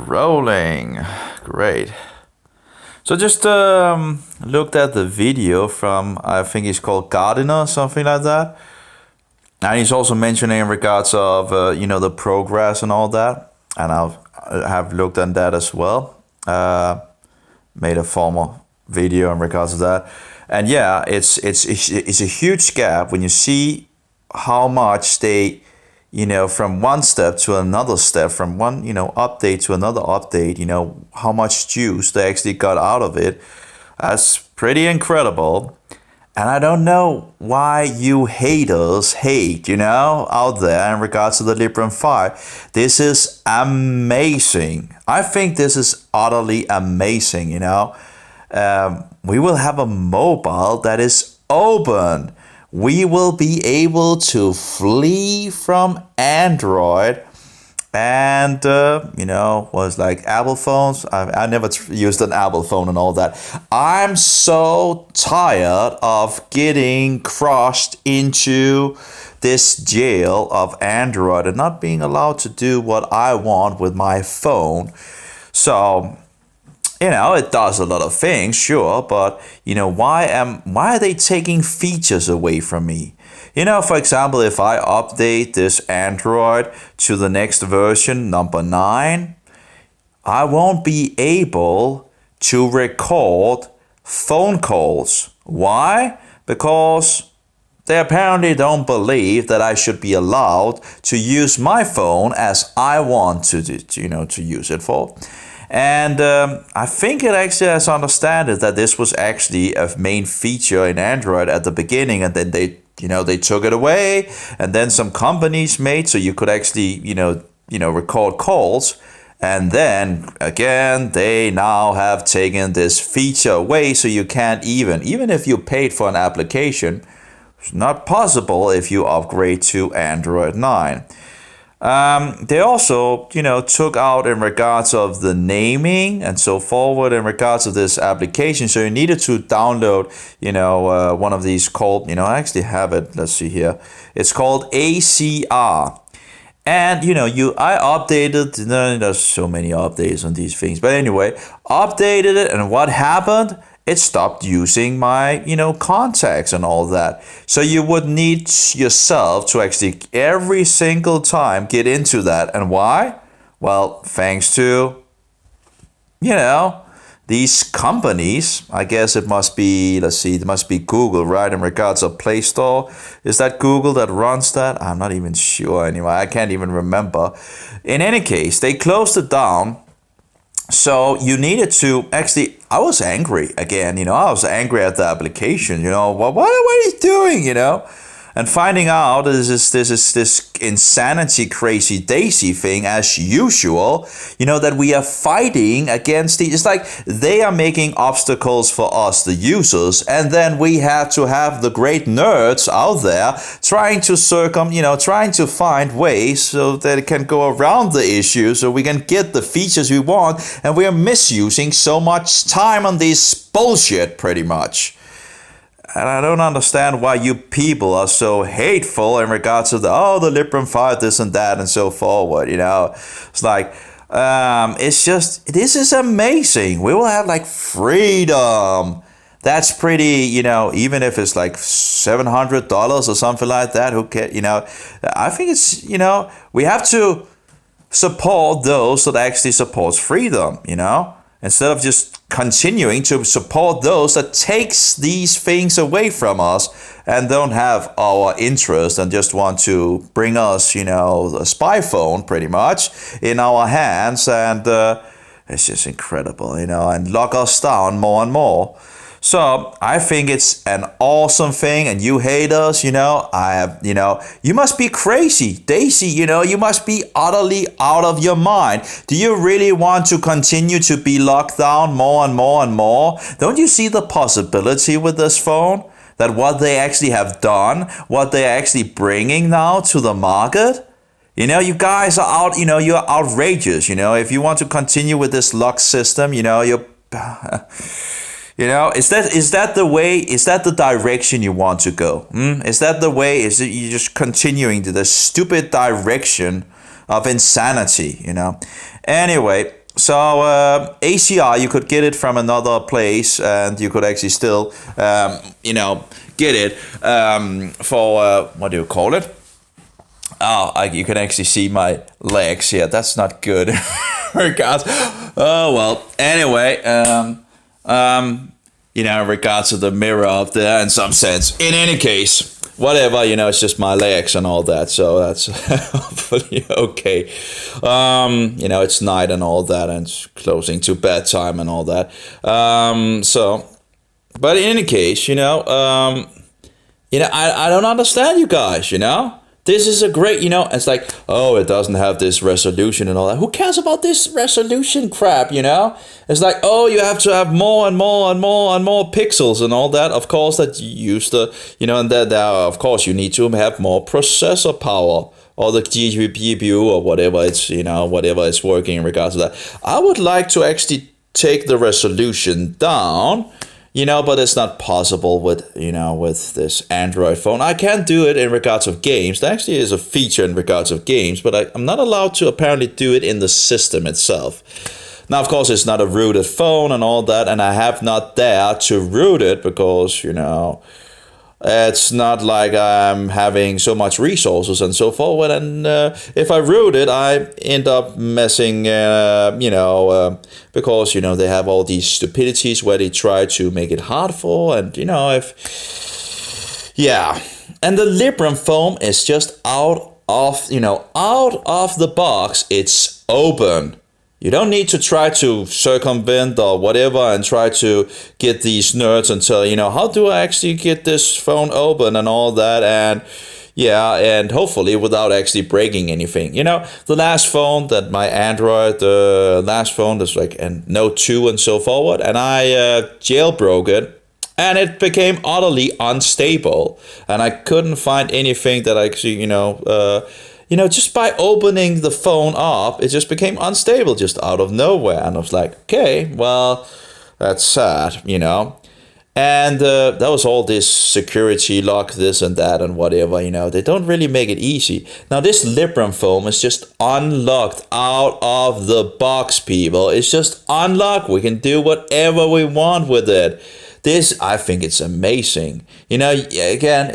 rolling. Great. So just looked at the video from, I think he's called Gardiner, something like that. And he's also mentioning in regards of, the progress and all that. And I have looked at that as well. Made a formal video in regards to that. And yeah, it's a huge gap when you see how much they, from one step to another step, from one, update to another update, how much juice they actually got out of it. That's pretty incredible. And I don't know why you haters hate, out there in regards to the Librem 5. This is amazing. I think this is utterly amazing, we will have a mobile that is open. We will be able to flee from Android and, was like Apple phones. I never used an Apple phone and all that. I'm so tired of getting crushed into this jail of Android and not being allowed to do what I want with my phone. So, it does a lot of things, sure, but, why are they taking features away from me? For example, if I update this Android to the next version, number 9, I won't be able to record phone calls. Why? Because they apparently don't believe that I should be allowed to use my phone as I want to use it for. And I think it actually has understood that this was actually a main feature in Android at the beginning, and then they took it away, and then some companies made so you could actually, record calls. And then again, they now have taken this feature away, so you can't even if you paid for an application, it's not possible if you upgrade to Android 9. They also, took out in regards of the naming and so forward in regards of this application. So you needed to download, one of these called, I actually have it. Let's see here. It's called ACR. And, I updated, there's so many updates on these things. But anyway, updated it. And what happened? It stopped using my, contacts and all that. So you would need yourself to actually every single time get into that. And why? Well, thanks to, these companies. I guess it must be, it must be Google, right? In regards of Play Store. Is that Google that runs that? I'm not even sure anyway. I can't even remember. In any case, they closed it down. So you needed to actually, I was angry again, I was angry at the application, what are you doing, And finding out this insanity crazy daisy thing as usual, that we are fighting against it's like they are making obstacles for us, the users, and then we have to have the great nerds out there trying to trying to find ways so that it can go around the issue so we can get the features we want, and we are misusing so much time on this bullshit pretty much. And I don't understand why you people are so hateful in regards to the Librem 5, this and that, and so forward, It's like, this is amazing. We will have like freedom. That's pretty, even if it's like $700 or something like that, who cares, I think it's, we have to support those that actually supports freedom, instead of just continuing to support those that takes these things away from us and don't have our interest and just want to bring us, a spy phone pretty much in our hands. And it's just incredible, and lock us down more and more. So I think it's an awesome thing, and you haters, you must be crazy. Daisy, you must be utterly out of your mind. Do you really want to continue to be locked down more and more and more? Don't you see the possibility with this phone? That what they actually have done, what they're actually bringing now to the market? You guys are out, you're outrageous. If you want to continue with this lock system, you're... is that the way? Is that the direction you want to go? Is that the way? Is it you just continuing to the stupid direction of insanity? Anyway, So ACI, you could get it from another place, and you could actually still, get it for what do you call it? Oh, you can actually see my legs here. That's not good. Regards. Oh well. Anyway, in regards to the mirror up there, in some sense. In any case, whatever. It's just my legs and all that. So that's hopefully okay. It's night and all that, and it's closing to bedtime and all that. But in any case, I don't understand you guys. This is a great, it's like, oh, it doesn't have this resolution and all that. Who cares about this resolution crap, It's like, oh, you have to have more and more and more and more pixels and all that. Of course, that you use the, and that of course you need to have more processor power, or the GPU or whatever it's, whatever is working in regards to that. I would like to actually take the resolution down. But it's not possible with this Android phone. I can do it in regards of games. There actually is a feature in regards of games, but I'm not allowed to apparently do it in the system itself. Now, of course, it's not a rooted phone and all that, and I have not dared to root it because, it's not like I'm having so much resources and so forth. And if I root it, I end up messing, because, they have all these stupidities where they try to make it hard for. And, And the Librem phone is just out of the box. It's open. You don't need to try to circumvent or whatever and try to get these nerds and tell, how do I actually get this phone open and all that, and hopefully without actually breaking anything. The last phone that my Android, last phone was like a Note 2 and so forward, and I jailbroke it, and it became utterly unstable, and I couldn't find anything that actually, just by opening the phone up, it just became unstable just out of nowhere. And I was like, okay, well, that's sad, And that was all this security lock, this and that and whatever, They don't really make it easy. Now, this Librem phone is just unlocked out of the box, people. It's just unlocked. We can do whatever we want with it. This, I think it's amazing. Again,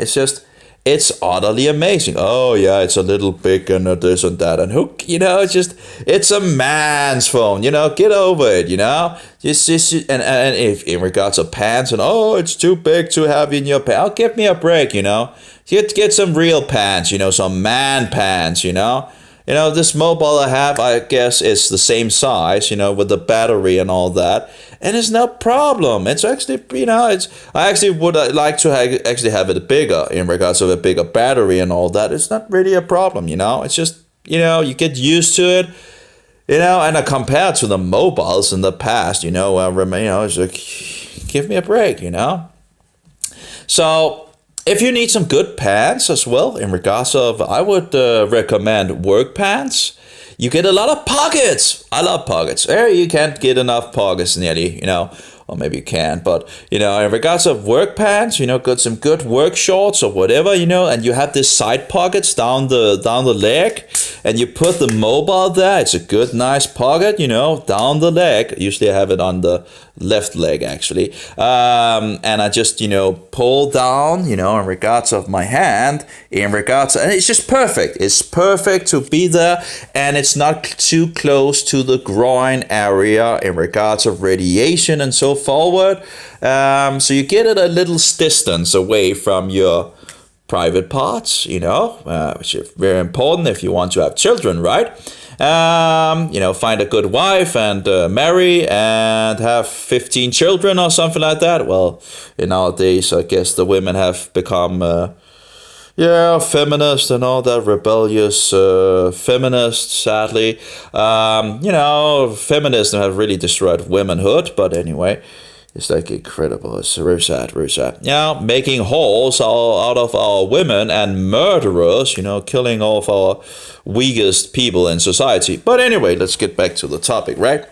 it's utterly amazing. Oh yeah, it's a little big and this and that, and it's a man's phone. Get over it. And if in regards to pants, and oh, it's too big to have in your pants. Oh, give me a break. Get some real pants. Some man pants. This mobile I have, I guess, is the same size, with the battery and all that. And it's no problem. It's actually, I actually would like to actually have it bigger in regards to a bigger battery and all that. It's not really a problem, It's just, you get used to it, and compared to the mobiles in the past, it's like, give me a break, So, if you need some good pants as well, in regards of, I would recommend work pants. You get a lot of pockets. I love pockets. You can't get enough pockets nearly, or maybe you can, but in regards of work pants, got some good work shorts or whatever, and you have this side pockets down the leg, and you put the mobile there. It's a good, nice pocket, down the leg. Usually I have it on the left leg actually, and I just pull down, in regards of my hand, and it's just perfect. It's perfect to be there, and it's not too close to the groin area in regards of radiation and so forward. So you get it a little distance away from your private parts, which is very important if you want to have children, right? Find a good wife and marry and have 15 children or something like that. Well, nowadays, I guess the women have become, feminist and all that, rebellious feminists, sadly. Feminism have really destroyed womanhood, but anyway. It's like incredible. It's very sad, very sad. Making whores out of our women and murderers, killing all of our weakest people in society. But anyway, let's get back to the topic, right?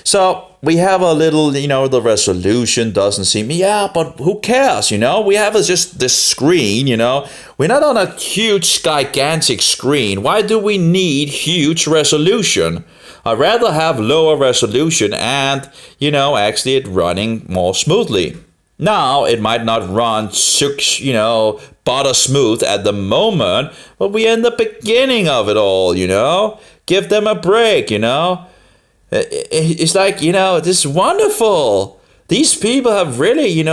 So we have a little, the resolution doesn't seem, but who cares, We have just this screen, We're not on a huge, gigantic screen. Why do we need huge resolution? I'd rather have lower resolution and, actually it running more smoothly. Now, it might not run, butter smooth at the moment, but we're in the beginning of it all, Give them a break, It's like, this is wonderful. These people have really,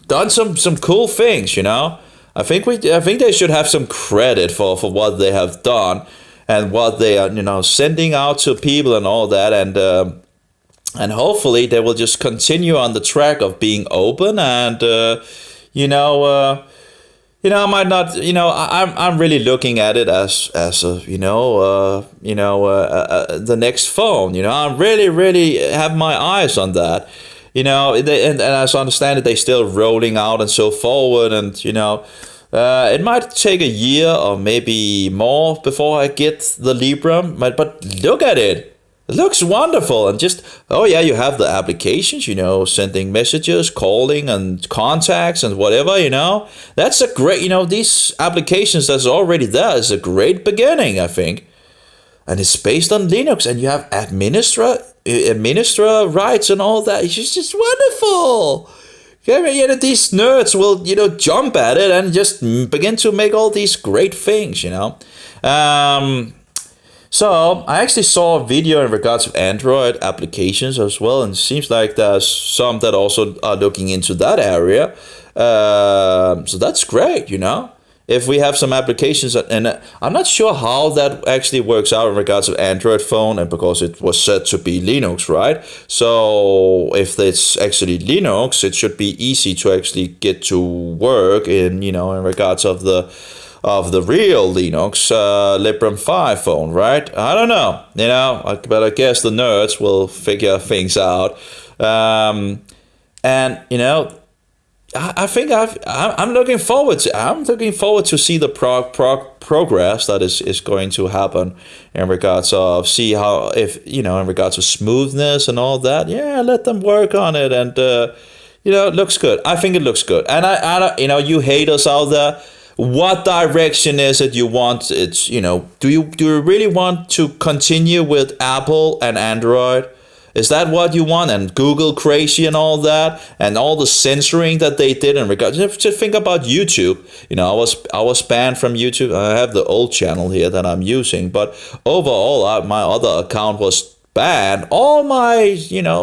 done some cool things, I think they should have some credit for what they have done and what they are, sending out to people and all that, and hopefully they will just continue on the track of being open and I might not, I'm really looking at it as the next phone. I really have my eyes on that. And as I understand it, they're still rolling out and so forward, and it might take a year or maybe more before I get the Librem, but look at it. It looks wonderful, and just, oh yeah, you have the applications, sending messages, calling and contacts and whatever, That's a great, these applications that's already there is a great beginning, I think. And it's based on Linux, and you have administrator rights and all that. It's just wonderful. These nerds will, jump at it and just begin to make all these great things, So I actually saw a video in regards to Android applications as well, and it seems like there's some that also are looking into that area. So that's great, If we have some applications, and I'm not sure how that actually works out in regards to Android phone, and because it was said to be Linux, right? So if it's actually Linux, it should be easy to actually get to work in regards of the real Linux Librem 5 phone, right? I don't know, but I guess the nerds will figure things out. I think I'm looking forward to see the progress that is going to happen in regards of see how in regards to smoothness and all that. Yeah, let them work on it, and it looks good. I think it looks good, and I you haters out there. What direction is it you want? It's do you really want to continue with Apple and Android? Is that what you want? And Google crazy and all that, and all the censoring that they did in regards. Just think about YouTube. I was banned from YouTube. I have the old channel here that I'm using, but overall, my other account was banned. All my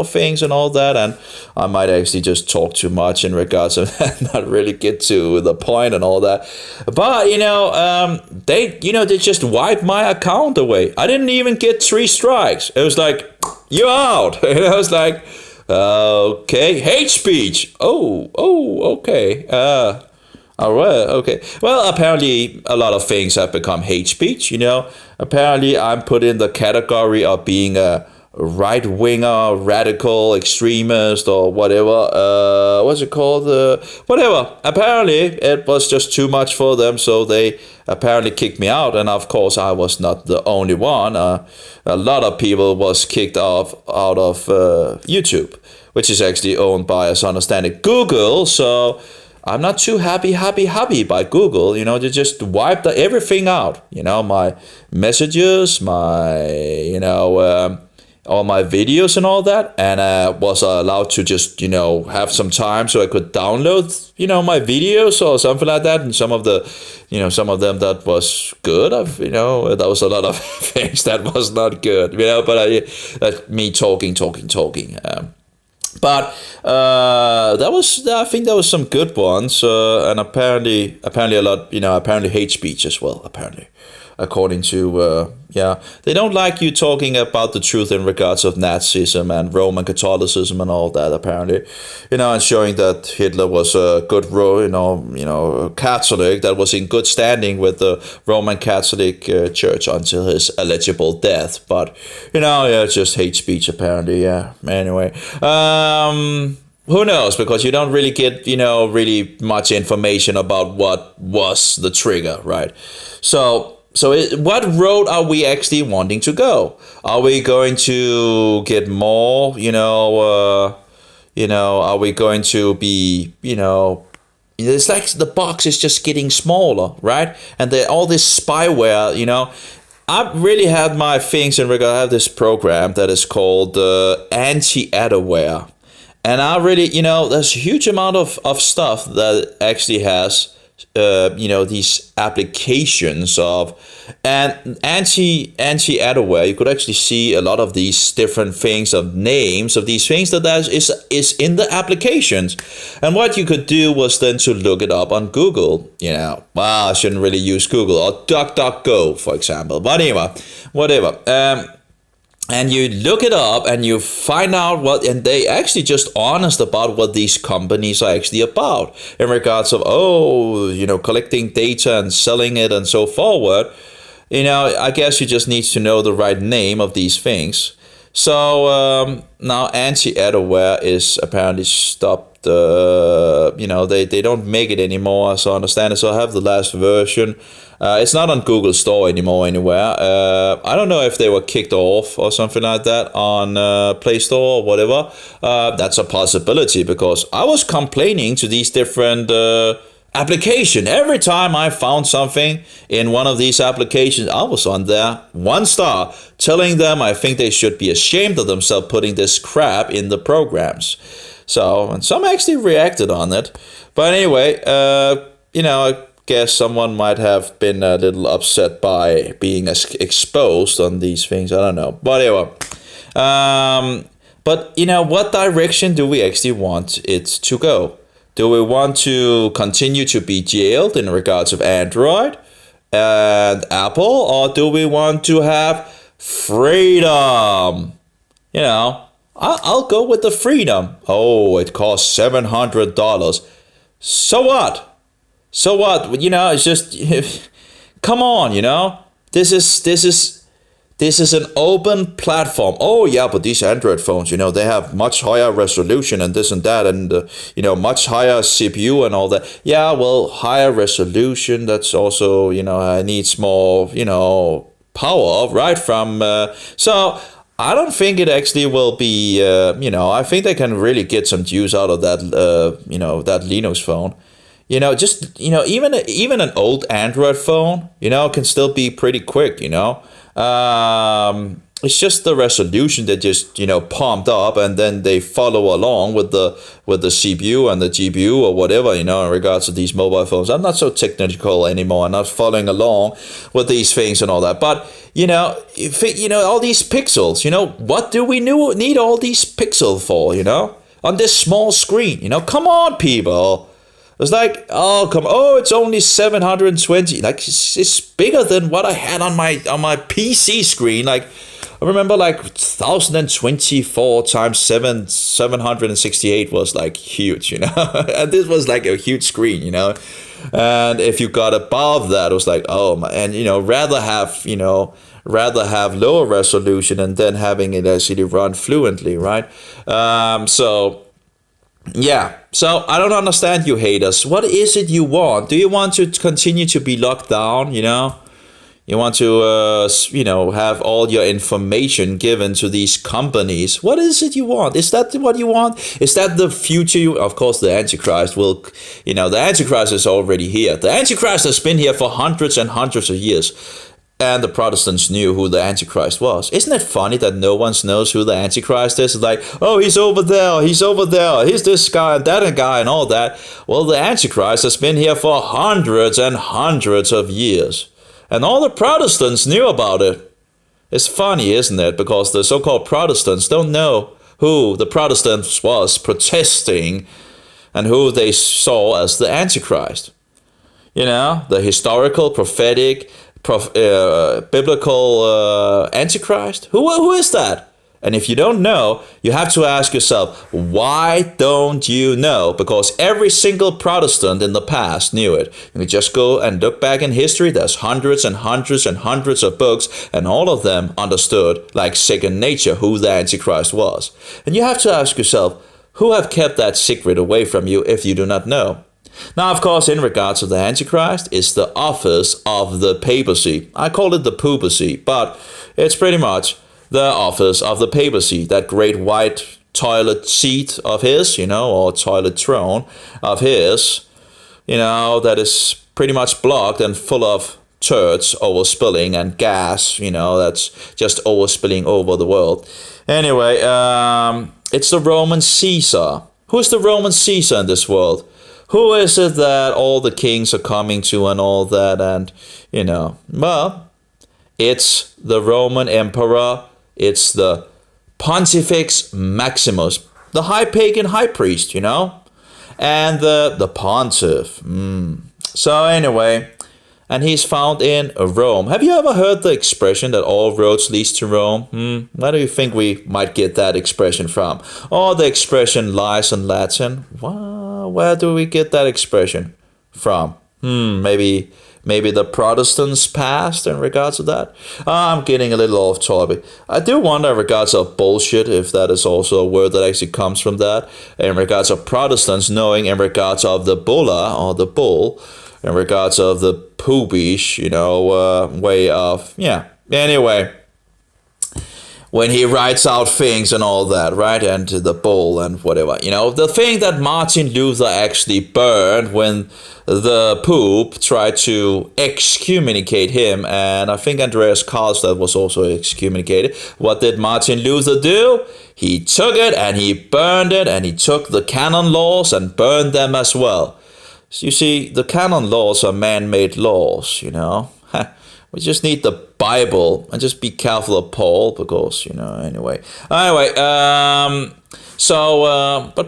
things and all that, and I might actually just talk too much in regards of not really get to the point and all that. But they just wiped my account away. I didn't even get 3 strikes. It was like, you're out. And I was like, okay, hate speech. Oh, okay. All right, okay. Well, apparently a lot of things have become hate speech, Apparently I'm put in the category of being a right-winger, radical, extremist, or whatever. What's it called? Whatever. Apparently it was just too much for them, so they apparently kicked me out. And of course, I was not the only one. A lot of people was kicked out of YouTube, which is actually owned by, as I understand it, Google. So I'm not too happy by Google. They just wiped everything out. My messages, my, all my videos and all that. And was allowed to just, have some time so I could download, my videos or something like that. And some of them that was good. That was a lot of things that was not good, but that's me talking. But I think there was some good ones, and apparently a lot, apparently hate speech as well, apparently, according to, they don't like you talking about the truth in regards of Nazism and Roman Catholicism and all that, apparently, and showing that Hitler was a good, Catholic that was in good standing with the Roman Catholic Church until his alleged death. But, it's just hate speech, apparently, yeah. Anyway, who knows? Because you don't really get, really much information about what was the trigger, right? So what road are we actually wanting to go? Are we going to get more, are we going to be, it's like the box is just getting smaller, right? And all this spyware, I really had my things in regard. I have this program that is called anti-adware. And I really, there's a huge amount of stuff that actually has, these applications of, and anti-adware. You could actually see a lot of these different things of names of these things that is in the applications. And what you could do was then to look it up on Google. Well, I shouldn't really use Google or DuckDuckGo, for example. But anyway, whatever. And you look it up and you find out and they actually just honest about what these companies are actually about in regards of, collecting data and selling it and so forward. I guess you just need to know the right name of these things. So now anti-adware is apparently stopped. They don't make it anymore, as I understand it. So I have the last version. It's not on Google Store anymore anywhere. I don't know if they were kicked off or something like that on Play Store or whatever. That's a possibility, because I was complaining to these different application. Every time I found something in one of these applications, I was on there 1 star, telling them I think they should be ashamed of themselves putting this crap in the programs. So, and some actually reacted on it. But anyway, I guess someone might have been a little upset by being exposed on these things. I don't know. But anyway, what direction do we actually want it to go? Do we want to continue to be jailed in regards of Android and Apple, or do we want to have freedom? I'll go with the freedom. Oh, it costs $700. So what? So what? It's just, come on, This is an open platform. Oh yeah, but these Android phones, they have much higher resolution and this and that, and much higher CPU and all that. Yeah, well, higher resolution. That's also needs more power, right? So I don't think it actually will be. I think they can really get some juice out of that. That Linux phone. Even an old Android phone, can still be pretty quick. It's just the resolution that just pumped up, and then they follow along with the CPU and the GPU or whatever, in regards to these mobile phones. I'm not so technical anymore. I'm not following along with these things and all that. But all these pixels, what do we need all these pixels for? On this small screen, come on, people. It's like, it's only 720. Like, it's bigger than what I had on my PC screen. Like, I remember 1024 times 768 was like huge, and this was like a huge screen, and if you got above that, it was like, oh my, and rather have lower resolution and then having it actually run fluently, right? Yeah, so I don't understand you haters. What is it you want? Do you want to continue to be locked down, You want to, have all your information given to these companies. What is it you want? Is that what you want? Is that the future? Of course, the Antichrist will, the Antichrist is already here. The Antichrist has been here for hundreds and hundreds of years. And the Protestants knew who the Antichrist was. Isn't it funny that no one knows who the Antichrist is? It's like, oh, he's over there, he's this guy, that guy, and all that. Well, the Antichrist has been here for hundreds and hundreds of years. And all the Protestants knew about it. It's funny, isn't it? Because the so-called Protestants don't know who the Protestants was protesting and who they saw as the Antichrist. The historical, prophetic, biblical Antichrist? Who is that? And if you don't know, you have to ask yourself, why don't you know? Because every single Protestant in the past knew it. You just go and look back in history. There's hundreds and hundreds and hundreds of books, and all of them understood, like second nature, who the Antichrist was. And you have to ask yourself, who have kept that secret away from you if you do not know? Now, of course, in regards to the Antichrist, it's the office of the papacy. I call it the poopacy, but it's pretty much the office of the papacy, that great white toilet seat of his, or toilet throne of his, that is pretty much blocked and full of turds overspilling and gas, that's just overspilling over the world. Anyway, it's the Roman Caesar. Who's the Roman Caesar in this world? Who is it that all the kings are coming to and all that? And, well, it's the Roman Emperor. It's the Pontifex Maximus, the high pagan high priest, and the pontiff. So anyway, and he's found in Rome. Have you ever heard the expression that all roads leads to Rome? Where do you think we might get that expression from? Or the expression lies in Latin? Well, where do we get that expression from? Maybe the Protestants passed in regards to that. I'm getting a little off topic. I do wonder in regards of bullshit, if that is also a word that actually comes from that. In regards of Protestants, knowing in regards of the bulla or the bull, in regards of the poopish, way of, Anyway, when he writes out things and all that, right? And the bull and whatever, the thing that Martin Luther actually burned when the Pope tried to excommunicate him, and I think Andreas Karlstadt was also excommunicated. What did Martin Luther do? He took it and he burned it, and he took the canon laws and burned them as well. So you see, the canon laws are man-made laws, We just need the Bible, and just be careful of Paul, because, anyway. But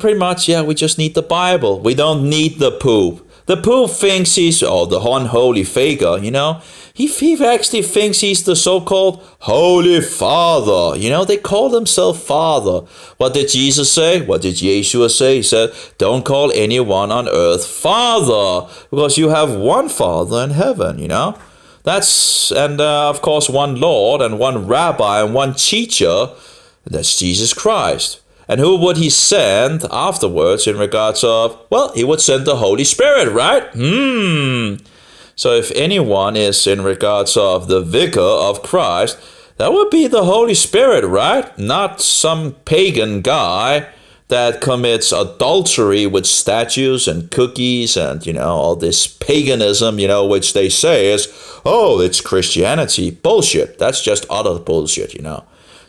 pretty much, we just need the Bible. We don't need the Pope. The Pope thinks he's, the unholy figure, He actually thinks he's the so-called Holy Father. They call themselves Father. What did Jesus say? What did Yeshua say? He said, don't call anyone on earth Father, because you have one Father in heaven, That's, and of course, one Lord and one Rabbi and one teacher. That's Jesus Christ. And who would he send afterwards in regards of, well, he would send the Holy Spirit, right? So if anyone is in regards of the vicar of Christ, that would be the Holy Spirit, right? Not some pagan guy that commits adultery with statues and cookies and, all this paganism, which they say is, it's Christianity. Bullshit. That's just utter bullshit,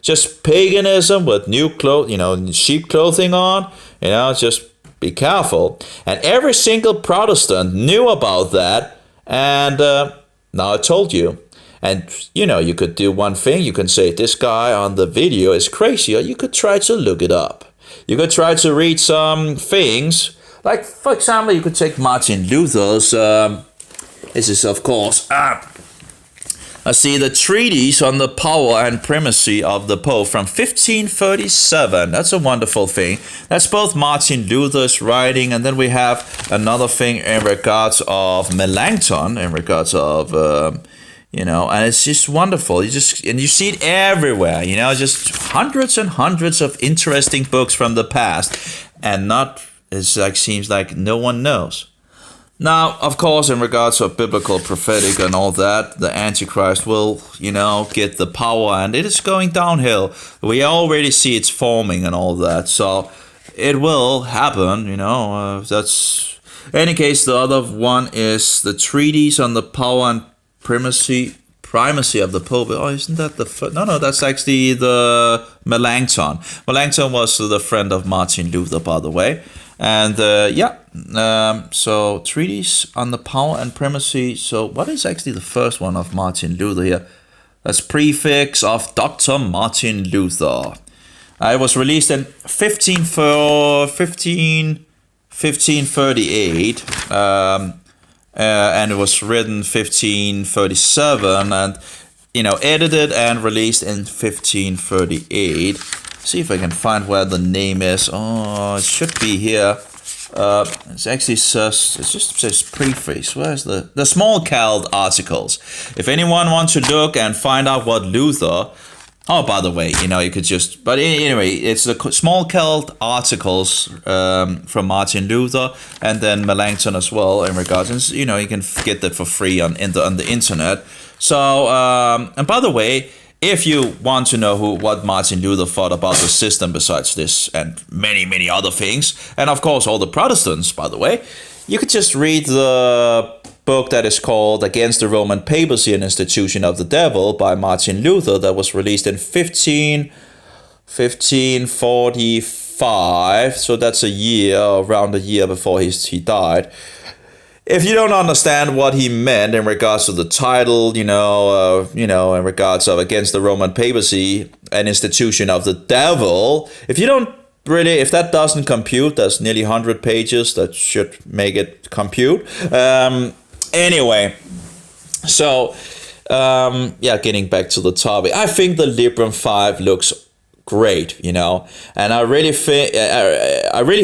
Just paganism with new clothes, sheep clothing on, just be careful. And every single Protestant knew about that. And now I told you. And, you could do one thing. You can say, this guy on the video is crazy. Or you could try to look it up. You could try to read some things. Like, for example, you could take Martin Luther's, this is, of course, I see the treatise on the power and primacy of the Pope from 1537. That's a wonderful thing. That's both Martin Luther's writing, and then we have another thing in regards of Melanchthon, in regards of, and it's just wonderful. You see it everywhere, just hundreds and hundreds of interesting books from the past, and seems like no one knows. Now, of course, in regards of biblical prophetic and all that, the Antichrist will, get the power, and it is going downhill. We already see it's forming and all that, so it will happen, that's... In any case, the other one is the treatise on the power and primacy of the Pope. Oh, isn't that the first? No, that's actually the Melanchthon. Melanchthon was the friend of Martin Luther, by the way. And so treatise on the power and primacy. So what is actually the first one of Martin Luther here? That's prefix of Dr. Martin Luther. It was released in 1538, and it was written 1537, and edited and released in 1538. See if I can find where the name is. Oh, it should be here. It just says preface. Where's the small cald articles? If anyone wants to look and find out what Luther. Oh, by the way, you could just. But anyway, it's the small cald articles from Martin Luther, and then Melanchthon as well in regards. And you can get that for free on the internet. So and by the way, if you want to know what Martin Luther thought about the system besides this and many, many other things, and of course all the Protestants, by the way, you could just read the book that is called Against the Roman Papacy, an Institution of the Devil by Martin Luther, that was released in 1545. So that's around a year before he died. If you don't understand what he meant in regards to the title, in regards of Against the Roman Papacy, an Institution of the Devil, if that doesn't compute, that's nearly 100 pages, that should make it compute. Anyway, so, getting back to the topic, I think the Librem 5 looks great, and I really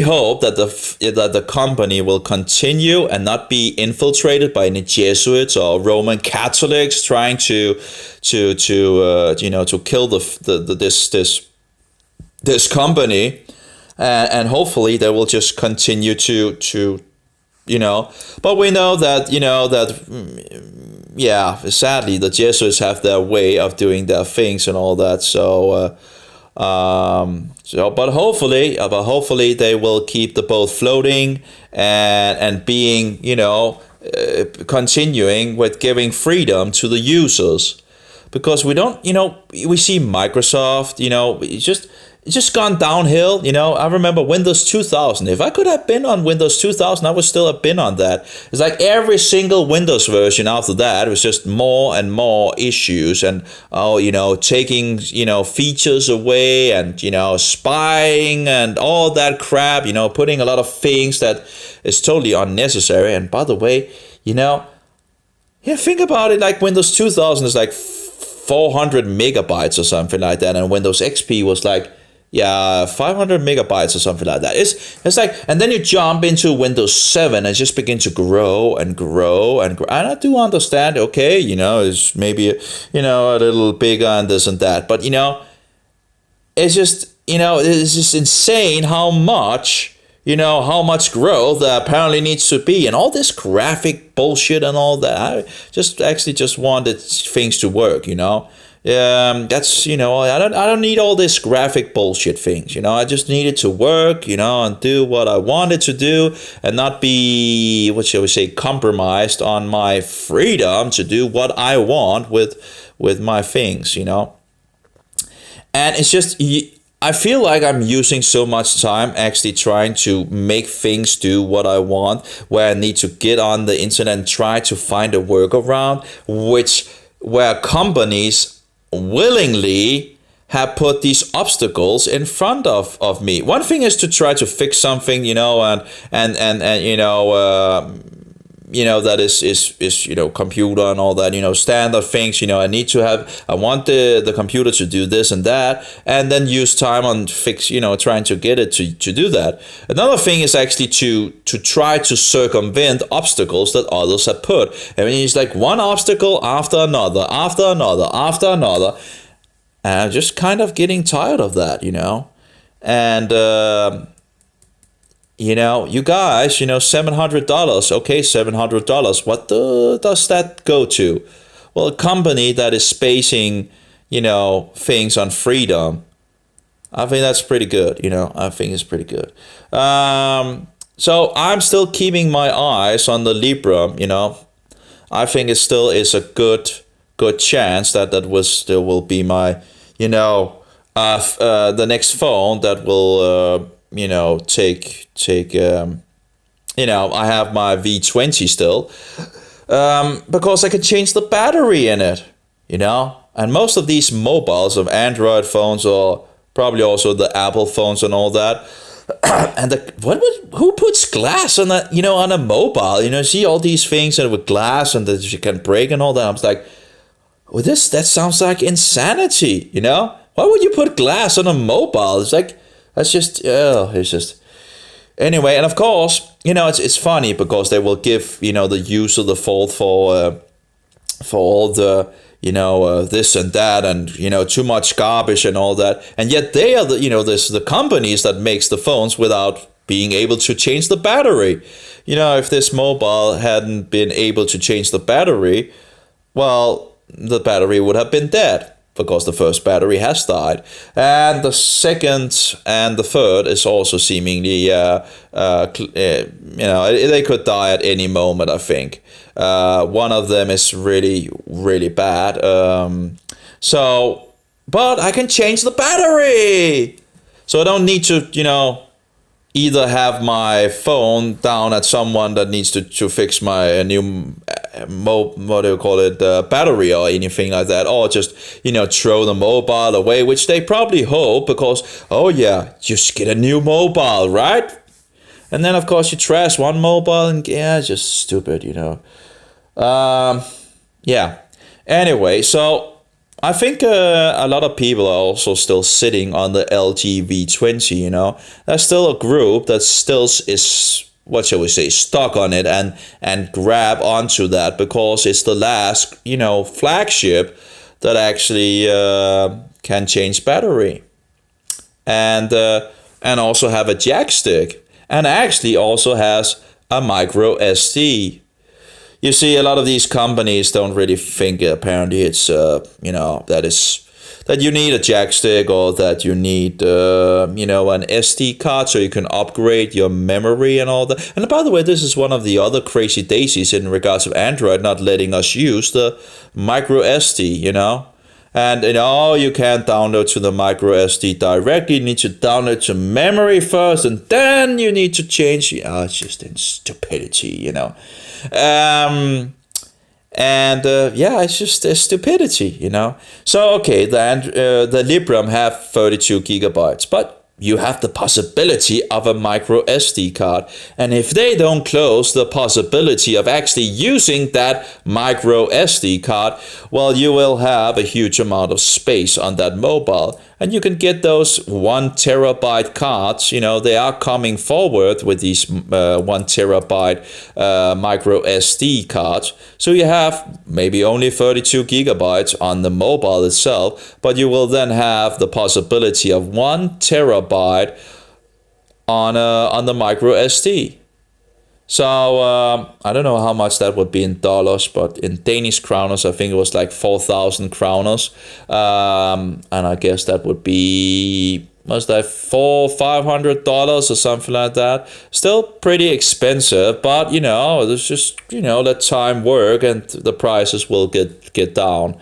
hope that the company will continue and not be infiltrated by any Jesuits or Roman Catholics trying to kill this company, and hopefully they will just continue to. But we know that sadly the Jesuits have their way of doing their things and all that. But hopefully they will keep the boat floating and being continuing with giving freedom to the users, because we don't we see Microsoft it's just gone downhill. I remember Windows 2000. If I could have been on Windows 2000, I would still have been on that. It's like every single Windows version after that was just more and more issues and, taking, features away and, spying and all that crap, putting a lot of things that is totally unnecessary. And by the way, think about it, like Windows 2000 is like 400 megabytes or something like that. And Windows XP was like, 500 megabytes or something like that. It's like, and then you jump into Windows 7 and just begin to grow and grow and grow. And I do understand, okay, it's maybe, a little bigger and this and that. But, it's just, it's just insane how much growth there apparently needs to be. And all this graphic bullshit and all that. I just wanted things to work, that's, I don't need all this graphic bullshit things, I just need it to work, and do what I wanted to do and not be, what shall we say, compromised on my freedom to do what I want with my things, And it's just, I feel like I'm using so much time actually trying to make things do what I want, where I need to get on the internet and try to find a workaround, where companies willingly have put these obstacles in front of me. One thing is to try to fix something, that is computer and all that, standard things, I want the computer to do this and that, and then use time on trying to get it to do that. Another thing is actually to try to circumvent obstacles that others have put. I mean, it's like one obstacle after another, and I'm just kind of getting tired of that, and you guys, $700. Okay, $700. What does that go to? Well, a company that is basing, things on freedom. I think that's pretty good. I think it's pretty good. So I'm still keeping my eyes on the Librem. I think it still is a good chance that will be my, the next phone that will. Take I have my V20 still, because I can change the battery in it, and most of these mobiles of Android phones, or probably also the Apple phones and all that, and who puts glass on that, on a mobile, see all these things and with glass and that you can break and all that. I'm like, well, that sounds like insanity, why would you put glass on a mobile? It's like, it's just anyway. And of course, it's funny because they will give, the user the fault for all the, this and that and, too much garbage and all that. And yet they are the companies that makes the phones without being able to change the battery. If this mobile hadn't been able to change the battery, well, the battery would have been dead. because the first battery has died, and the second and the third is also seemingly, they could die at any moment. I think one of them is really, really bad. But I can change the battery, so I don't need to, either have my phone down at someone that needs to fix my new battery or anything like that, or just throw the mobile away, which they probably hope, because oh yeah, just get a new mobile, right? And then of course you trash one mobile, and yeah, it's just stupid, yeah. Anyway, so I think a lot of people are also still sitting on the LG V20, There's still a group that still is, what shall we say, stuck on it and grab onto that, because it's the last, flagship that actually can change battery. And also have a jack stick. And actually also has a micro SD. You see, a lot of these companies don't really think apparently it's, that you need a jack stick, or that you need, an SD card so you can upgrade your memory and all that. And by the way, this is one of the other crazy daisies in regards of Android not letting us use the micro SD, And you can't download to the micro SD directly. You need to download to memory first, and then you need to change. It's just in stupidity, it's just stupidity, So okay, the Librem have 32 gigabytes, but you have the possibility of a micro SD card. And if they don't close the possibility of actually using that micro SD card, well, you will have a huge amount of space on that mobile. And you can get those 1 terabyte cards. They are coming forward with these 1 terabyte micro SD cards. So you have maybe only 32 gigabytes on the mobile itself, but you will then have the possibility of 1 terabyte on the micro SD. So I don't know how much that would be in dollars, but in Danish kroners, I think it was like 4,000 kroners. And I guess that would be, was that $500 or something like that. Still pretty expensive, but there's just, let time work and the prices will get down.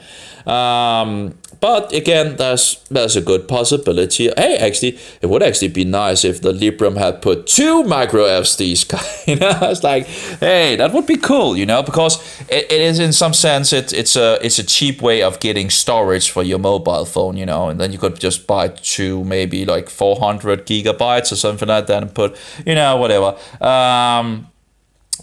But again, there's a good possibility. Hey, actually, it would actually be nice if the Librem had put 2 micro SDs. It's like, hey, that would be cool, because it is, in some sense, it's a cheap way of getting storage for your mobile phone, and then you could just buy 2, maybe like 400 gigabytes or something like that, and put, whatever.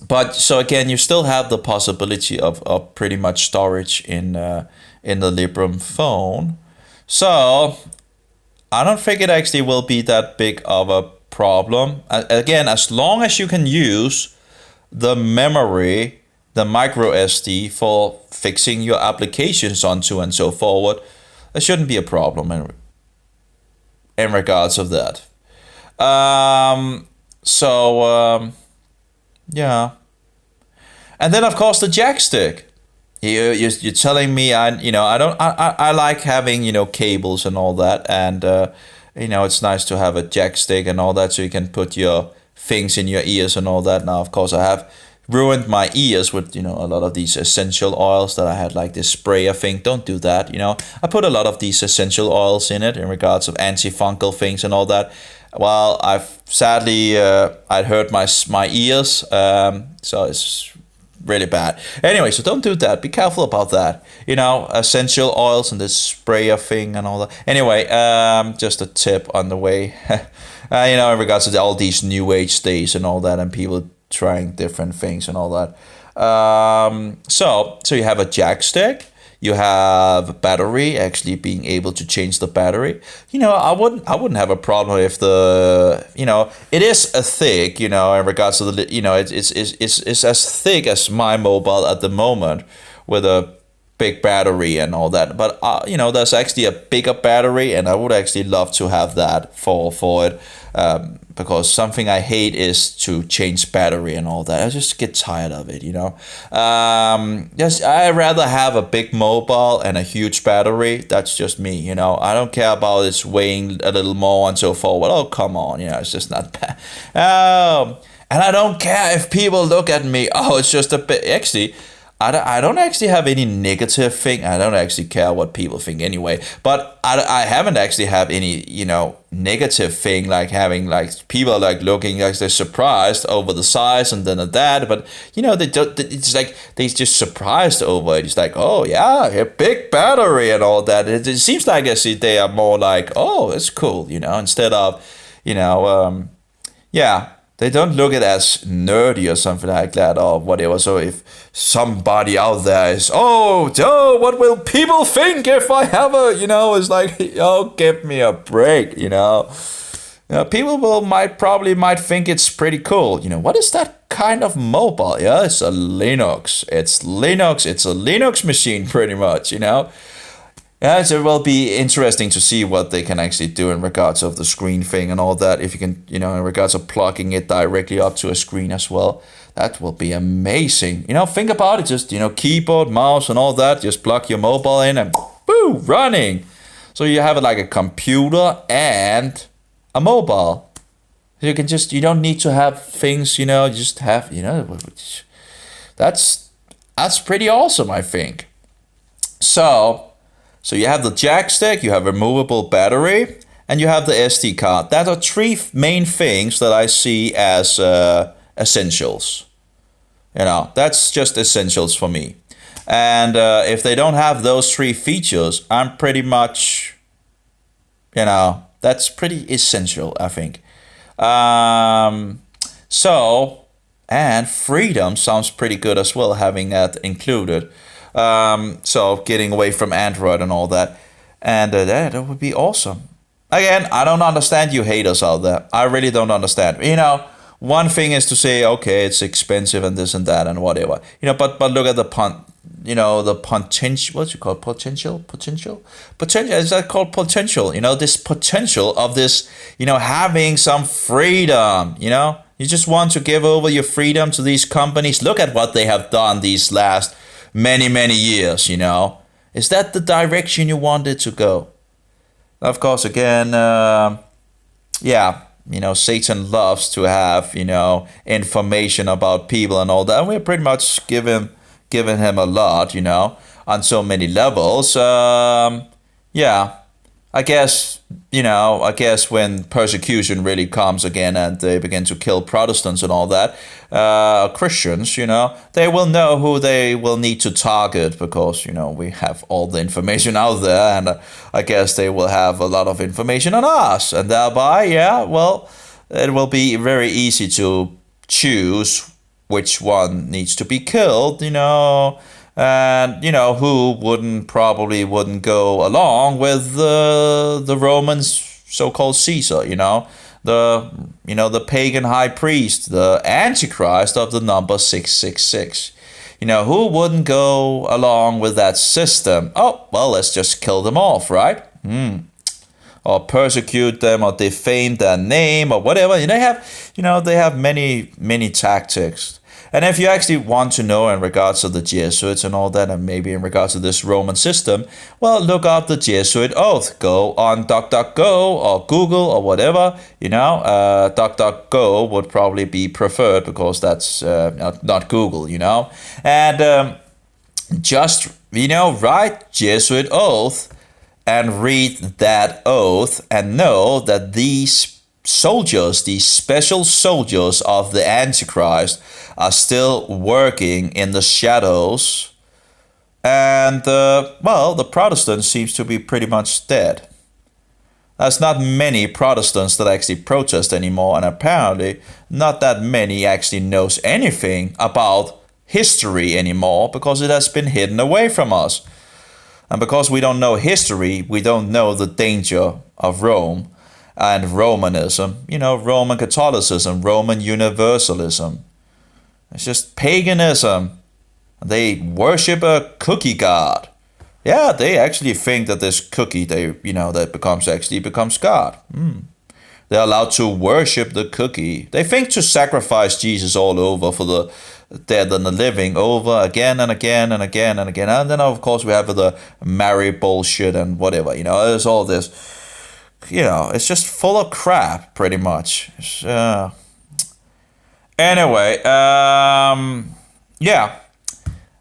But so again, you still have the possibility of pretty much storage in the Librem phone. So I don't think it actually will be that big of a problem. Again, as long as you can use the memory, the micro SD, for fixing your applications onto and so forward, there shouldn't be a problem in regards of that. Yeah. And then of course the jack stick. You're telling me I like having cables and all that, and it's nice to have a jack stick and all that, so you can put your things in your ears and all that. Now of course I have ruined my ears with a lot of these essential oils that I had, like this sprayer thing. Don't do that. I put a lot of these essential oils in it in regards of antifungal things and all that. Well, I've sadly I'd hurt my ears, so it's really bad. Anyway, so don't do that. Be careful about that. Essential oils and this sprayer thing and all that. Anyway, just a tip on the way. In regards to all these new age days and all that, and people trying different things and all that. So you have a jack stick. You have a battery, actually being able to change the battery. I wouldn't have a problem if it is a thick, in regards to the, it's as thick as my mobile at the moment, with a big battery and all that. But there's actually a bigger battery, and I would actually love to have that for it. Because something I hate is to change battery and all that. I just get tired of it, Yes, I rather have a big mobile and a huge battery. That's just me, I don't care about its weighing a little more and so forth. Oh, come on, it's just not bad. And I don't care if people look at me. Oh, it's just a bit. Actually, I don't actually have any negative thing. I don't actually care what people think anyway. But I haven't actually have any, negative thing like having like people like looking like they're surprised over the size and then that. But they don't. It's like they just surprised over it. It's like, oh yeah, a big battery and all that. It seems like actually they are more like, oh, it's cool, instead of, yeah. They don't look at it as nerdy or something like that or whatever. So if somebody out there is, oh, what will people think if I have it's like, oh, give me a break, people might think it's pretty cool. What is that kind of mobile? Yeah, it's a Linux. It's Linux. It's a Linux machine pretty much, Yeah, so it will be interesting to see what they can actually do in regards of the screen thing and all that. If you can, in regards of plugging it directly up to a screen as well, that will be amazing. Think about it. Just, keyboard, mouse and all that. Just plug your mobile in and boom, running. So you have it like a computer and a mobile. You can just, you don't need to have things, you just have, that's pretty awesome, I think. So you have the jack stick, you have a removable battery, and you have the SD card. That are three main things that I see as essentials. That's just essentials for me. And if they don't have those three features, I'm pretty much, that's pretty essential, I think. And freedom sounds pretty good as well, having that included. So getting away from Android and all that. And that would be awesome. Again, I don't understand you haters out there. I really don't understand. One thing is to say, okay, it's expensive and this and that and whatever. But look at the the potential, what's it called? Potential? Is that called potential? This potential of this, having some freedom, You just want to give over your freedom to these companies. Look at what they have done these last many years, Is that the direction you wanted to go? Of course, again, Satan loves to have, information about people and all that. And we're pretty much giving him a lot, on so many levels. I guess when persecution really comes again and they begin to kill Protestants and all that, Christians, they will know who they will need to target because, we have all the information out there, and I guess they will have a lot of information on us, and thereby, it will be very easy to choose which one needs to be killed, and who probably wouldn't go along with the Romans so-called Caesar, the pagan high priest, the Antichrist of the number 666. Who wouldn't go along with that system? Oh, well, let's just kill them off, right? Or persecute them or defame their name or whatever. They have many tactics. And if you actually want to know in regards to the Jesuits and all that, and maybe in regards to this Roman system, well, look up the Jesuit oath. Go on DuckDuckGo or Google or whatever, DuckDuckGo would probably be preferred because that's not Google, And just, write Jesuit oath and read that oath and know that these soldiers, these special soldiers of the Antichrist, are still working in the shadows, and the Protestant seems to be pretty much dead. There's not many Protestants that actually protest anymore, and apparently not that many actually knows anything about history anymore because it has been hidden away from us. And because we don't know history, we don't know the danger of Rome and Romanism, Roman Catholicism, Roman Universalism. It's just paganism. They worship a cookie god. Yeah, they actually think that this cookie, that becomes God. They're allowed to worship the cookie. They think to sacrifice Jesus all over for the dead and the living over again and again and again and again. And then, of course, we have the Mary bullshit and whatever. There's all this. It's just full of crap, pretty much. Anyway, yeah.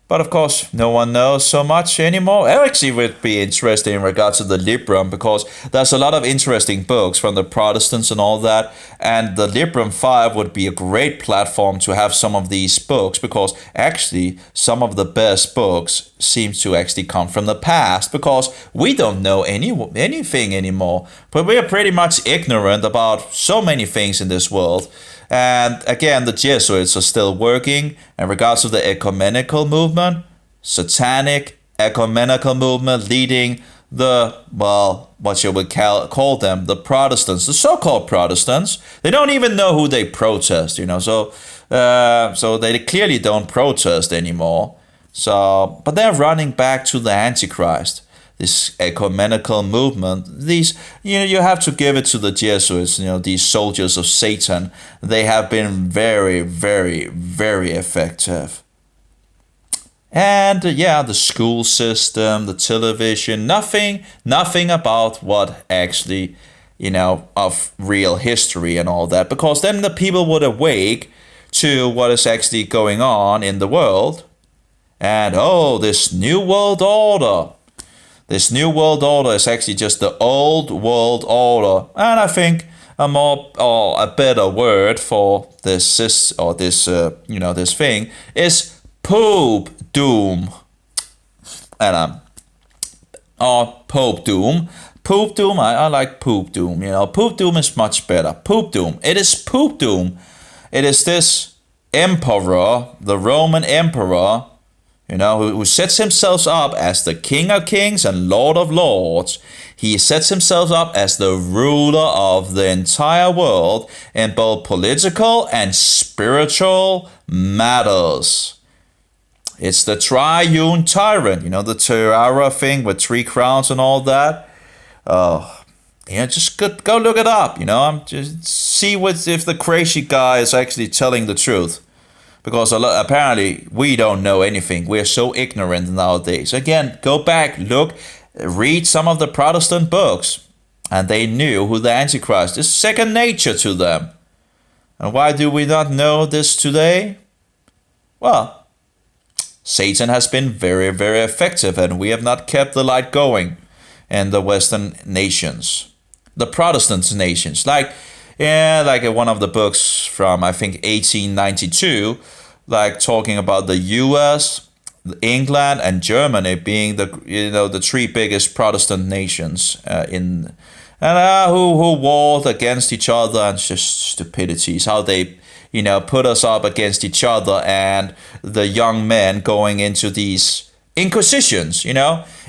But of course, no one knows so much anymore. It actually would be interesting in regards to the Librem, because there's a lot of interesting books from the Protestants and all that. And the Librem 5 would be a great platform to have some of these books, because actually some of the best books seem to actually come from the past, because we don't know anything anymore. But we are pretty much ignorant about so many things in this world. And again, the Jesuits are still working in regards to the ecumenical movement, satanic ecumenical movement, leading what you would call them, the Protestants, the so-called Protestants. They don't even know who they protest, so they clearly don't protest anymore. So, but they're running back to the Antichrist. This ecumenical movement, you have to give it to the Jesuits, these soldiers of Satan. They have been very, very, very effective. And the school system, the television, nothing about what actually, of real history and all that. Because then the people would awake to what is actually going on in the world. And, this new world order. This new world order is actually just the old world order, and I think a better word for this thing is poop doom, and Pope doom. Poop doom. I like poop doom. Poop doom is much better. Poop doom. It is poop doom. It is this emperor, the Roman emperor, who sets himself up as the King of Kings and Lord of Lords. He sets himself up as the ruler of the entire world in both political and spiritual matters. It's the triune tyrant, the tiara thing with 3 crowns and all that. Just go look it up, just see if the crazy guy is actually telling the truth. Because apparently we don't know anything. We're so ignorant nowadays. Again, go back, look, read some of the Protestant books. And they knew who the Antichrist is. Second nature to them. And why do we not know this today? Well, Satan has been very, very effective, and we have not kept the light going in the Western nations. The Protestant nations. Like one of the books from, I think, 1892, talking about the U.S., England, and Germany being the 3 biggest Protestant nations who warred against each other, and just stupidities. How they put us up against each other, and the young men going into these inquisitions.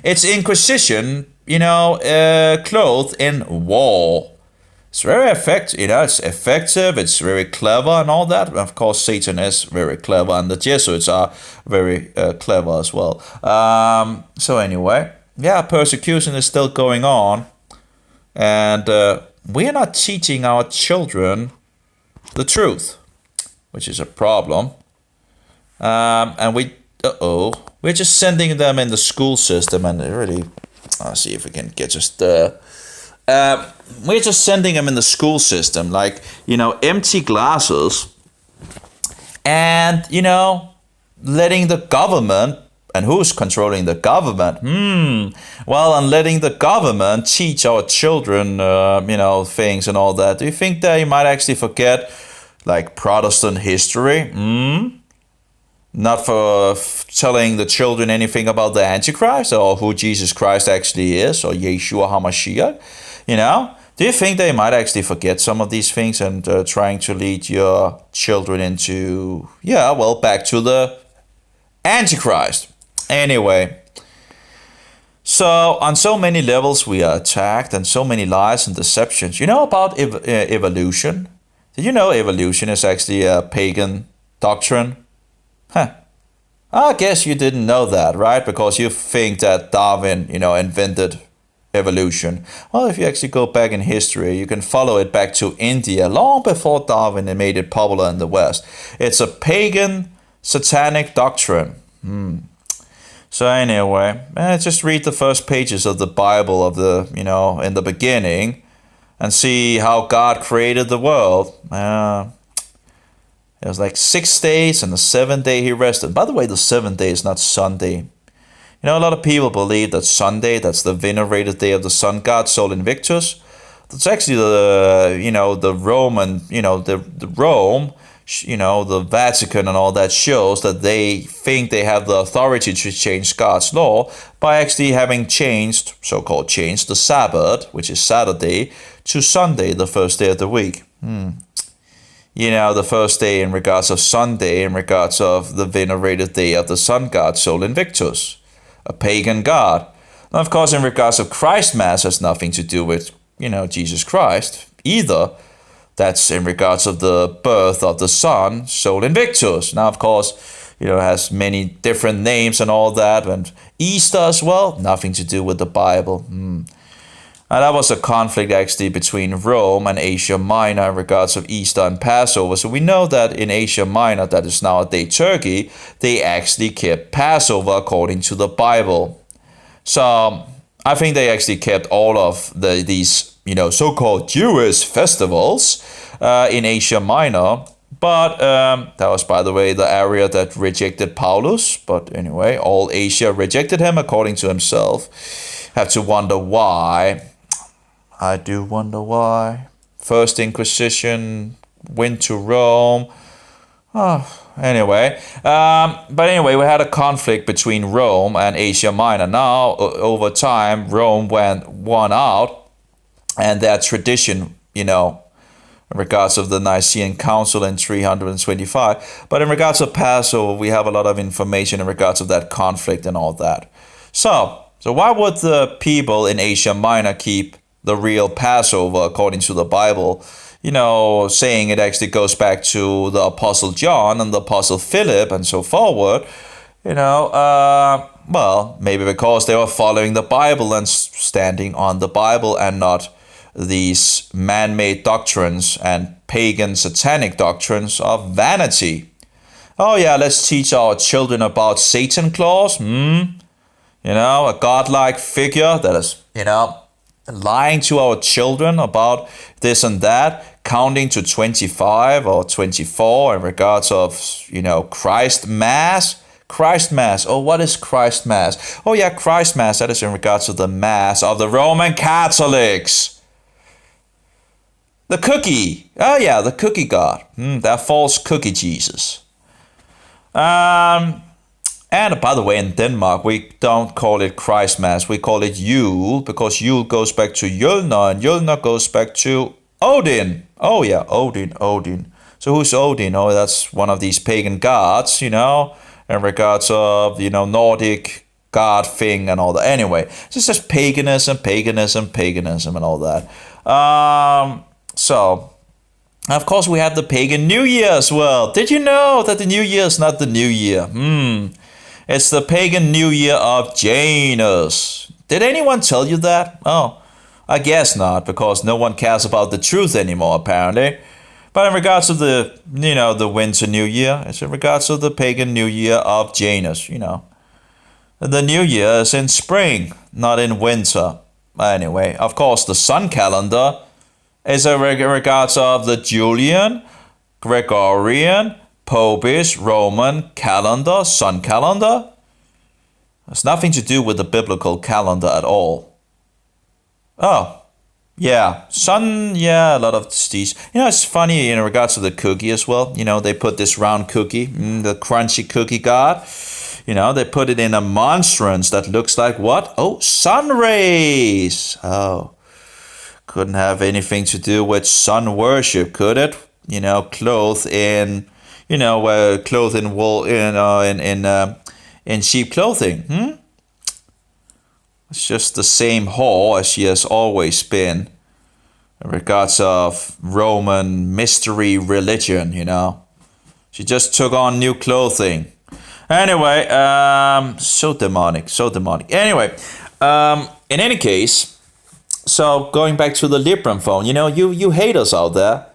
It's inquisition. Clothed in war. It's very effective, it's effective, it's very clever and all that. Of course, Satan is very clever, and the Jesuits are very clever as well. So anyway, persecution is still going on. And we are not teaching our children the truth, which is a problem. And we're just sending them in the school system, and really, I'll see if we can get just... we're just sending them in the school system, empty glasses, and, letting the government, and who's controlling the government? And letting the government teach our children, things and all that. Do you think they might actually forget, Protestant history? Not for telling the children anything about the Antichrist, or who Jesus Christ actually is, or Yeshua HaMashiach? Do you think they might actually forget some of these things and trying to lead your children into, back to the Antichrist? Anyway, so on so many levels we are attacked, and so many lies and deceptions. About evolution? Did you know evolution is actually a pagan doctrine? I guess you didn't know that, right? Because you think that Darwin, invented evolution. Well, if you actually go back in history, you can follow it back to India long before Darwin and made it popular in the West. It's a pagan, satanic doctrine. So anyway, just read the first pages of the Bible in the beginning, and see how God created the world. It was like 6 days, and the seventh day he rested. By the way, the seventh day is not Sunday. A lot of people believe that Sunday, that's the venerated day of the sun god, Sol Invictus. That's actually the Roman, the Rome, the Vatican and all that shows that they think they have the authority to change God's law by actually having changed, so-called changed, the Sabbath, which is Saturday, to Sunday, the first day of the week. The first day in regards of Sunday, in regards of the venerated day of the sun god, Sol Invictus, a pagan god. Now, of course, in regards of Christ Mass, has nothing to do with, Jesus Christ either. That's in regards of the birth of the sun, Sol Invictus. Now, of course, it has many different names and all that. And Easter as well, nothing to do with the Bible. And that was a conflict actually between Rome and Asia Minor in regards of Easter and Passover. So we know that in Asia Minor, that is nowadays Turkey, they actually kept Passover according to the Bible. So I think they actually kept all of these so-called Jewish festivals in Asia Minor. But that was, by the way, the area that rejected Paulus. But anyway, all Asia rejected him according to himself. Have to wonder why. I do wonder why. First Inquisition went to Rome. Anyway, but anyway, we had a conflict between Rome and Asia Minor. Now, over time, Rome won out, and their tradition, in regards of the Nicene Council in 325. But in regards of Passover, we have a lot of information in regards of that conflict and all that. So why would the people in Asia Minor keep the real Passover according to the Bible? Saying it actually goes back to the Apostle John and the Apostle Philip and so forward. Well, maybe because they were following the Bible and standing on the Bible and not these man-made doctrines and pagan satanic doctrines of vanity. Oh yeah, let's teach our children about Satan Claus. A godlike figure that is, lying to our children about this and that, counting to 25 or 24 in regards of, Christ Mass. Christ Mass. Oh, what is Christ Mass? Oh yeah, Christ Mass, that is in regards to the Mass of the Roman Catholics. The cookie. Oh yeah, the cookie god. That false cookie Jesus. And by the way, in Denmark, we don't call it Christ Mass. We call it Yule, because Yule goes back to Yulna, and Yulna goes back to Odin. Oh yeah, Odin. So who's Odin? Oh, that's one of these pagan gods, in regards of, Nordic god thing and all that. Anyway, it's just paganism and all that. So, of course, we have the pagan New Year as well. Did you know that the New Year is not the New Year? It's the pagan New Year of Janus. Did anyone tell you that? Oh, I guess not, because no one cares about the truth anymore, apparently. But in regards to the, the winter New Year, it's in regards to the pagan New Year of Janus, The New Year is in spring, not in winter. Anyway, of course, the sun calendar is in regards of the Julian, Gregorian, Popish, Roman calendar, sun calendar. It's nothing to do with the biblical calendar at all. Oh, yeah, a lot of these. It's funny in regards to the cookie as well. They put this round cookie, the crunchy cookie god. They put it in a monstrance that looks like what? Oh, sun rays. Oh. Couldn't have anything to do with sun worship, could it? Clothed in wool, in sheep clothing. It's just the same whore as she has always been in regards of Roman mystery religion. She just took on new clothing. Anyway, so demonic, so demonic. Anyway, in any case, so going back to the Librem phone, you haters out there,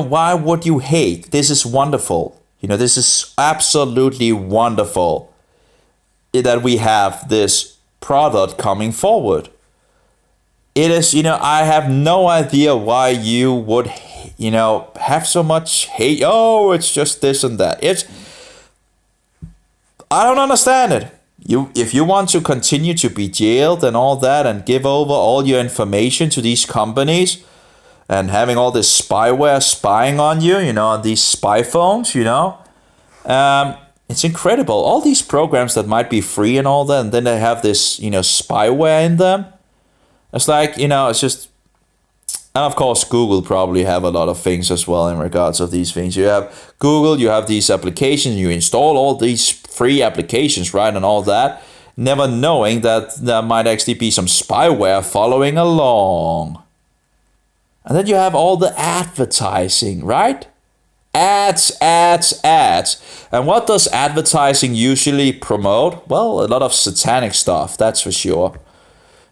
why would you hate? This is wonderful. This is absolutely wonderful that we have this product coming forward. It is, I have no idea why you would, have so much hate. Oh, it's just this and that. I don't understand it. If you want to continue to be jailed and all that and give over all your information to these companies and having all this spyware spying on you, on these spy phones, it's incredible. All these programs that might be free and all that, and then they have this, spyware in them. It's like, it's just, and of course, Google probably have a lot of things as well in regards of these things. You have Google, you have these applications, you install all these free applications, right, and all that, never knowing that there might actually be some spyware following along. And then you have all the advertising, right? Ads. And what does advertising usually promote? Well, a lot of satanic stuff, that's for sure.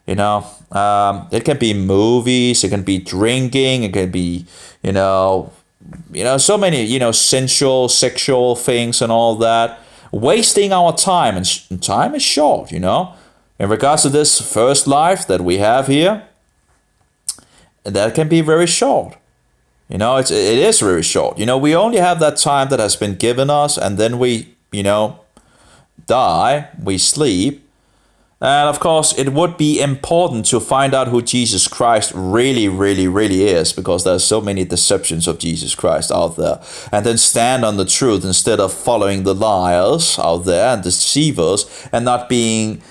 It can be movies, it can be drinking, it can be, so many, sensual, sexual things and all that. Wasting our time, and time is short, In regards to this first life that we have here, that can be very short. It is very short. We only have that time that has been given us, and then we, die, we sleep. And of course, it would be important to find out who Jesus Christ really, really, really is, because there's so many deceptions of Jesus Christ out there. And then stand on the truth instead of following the liars out there and deceivers, and not being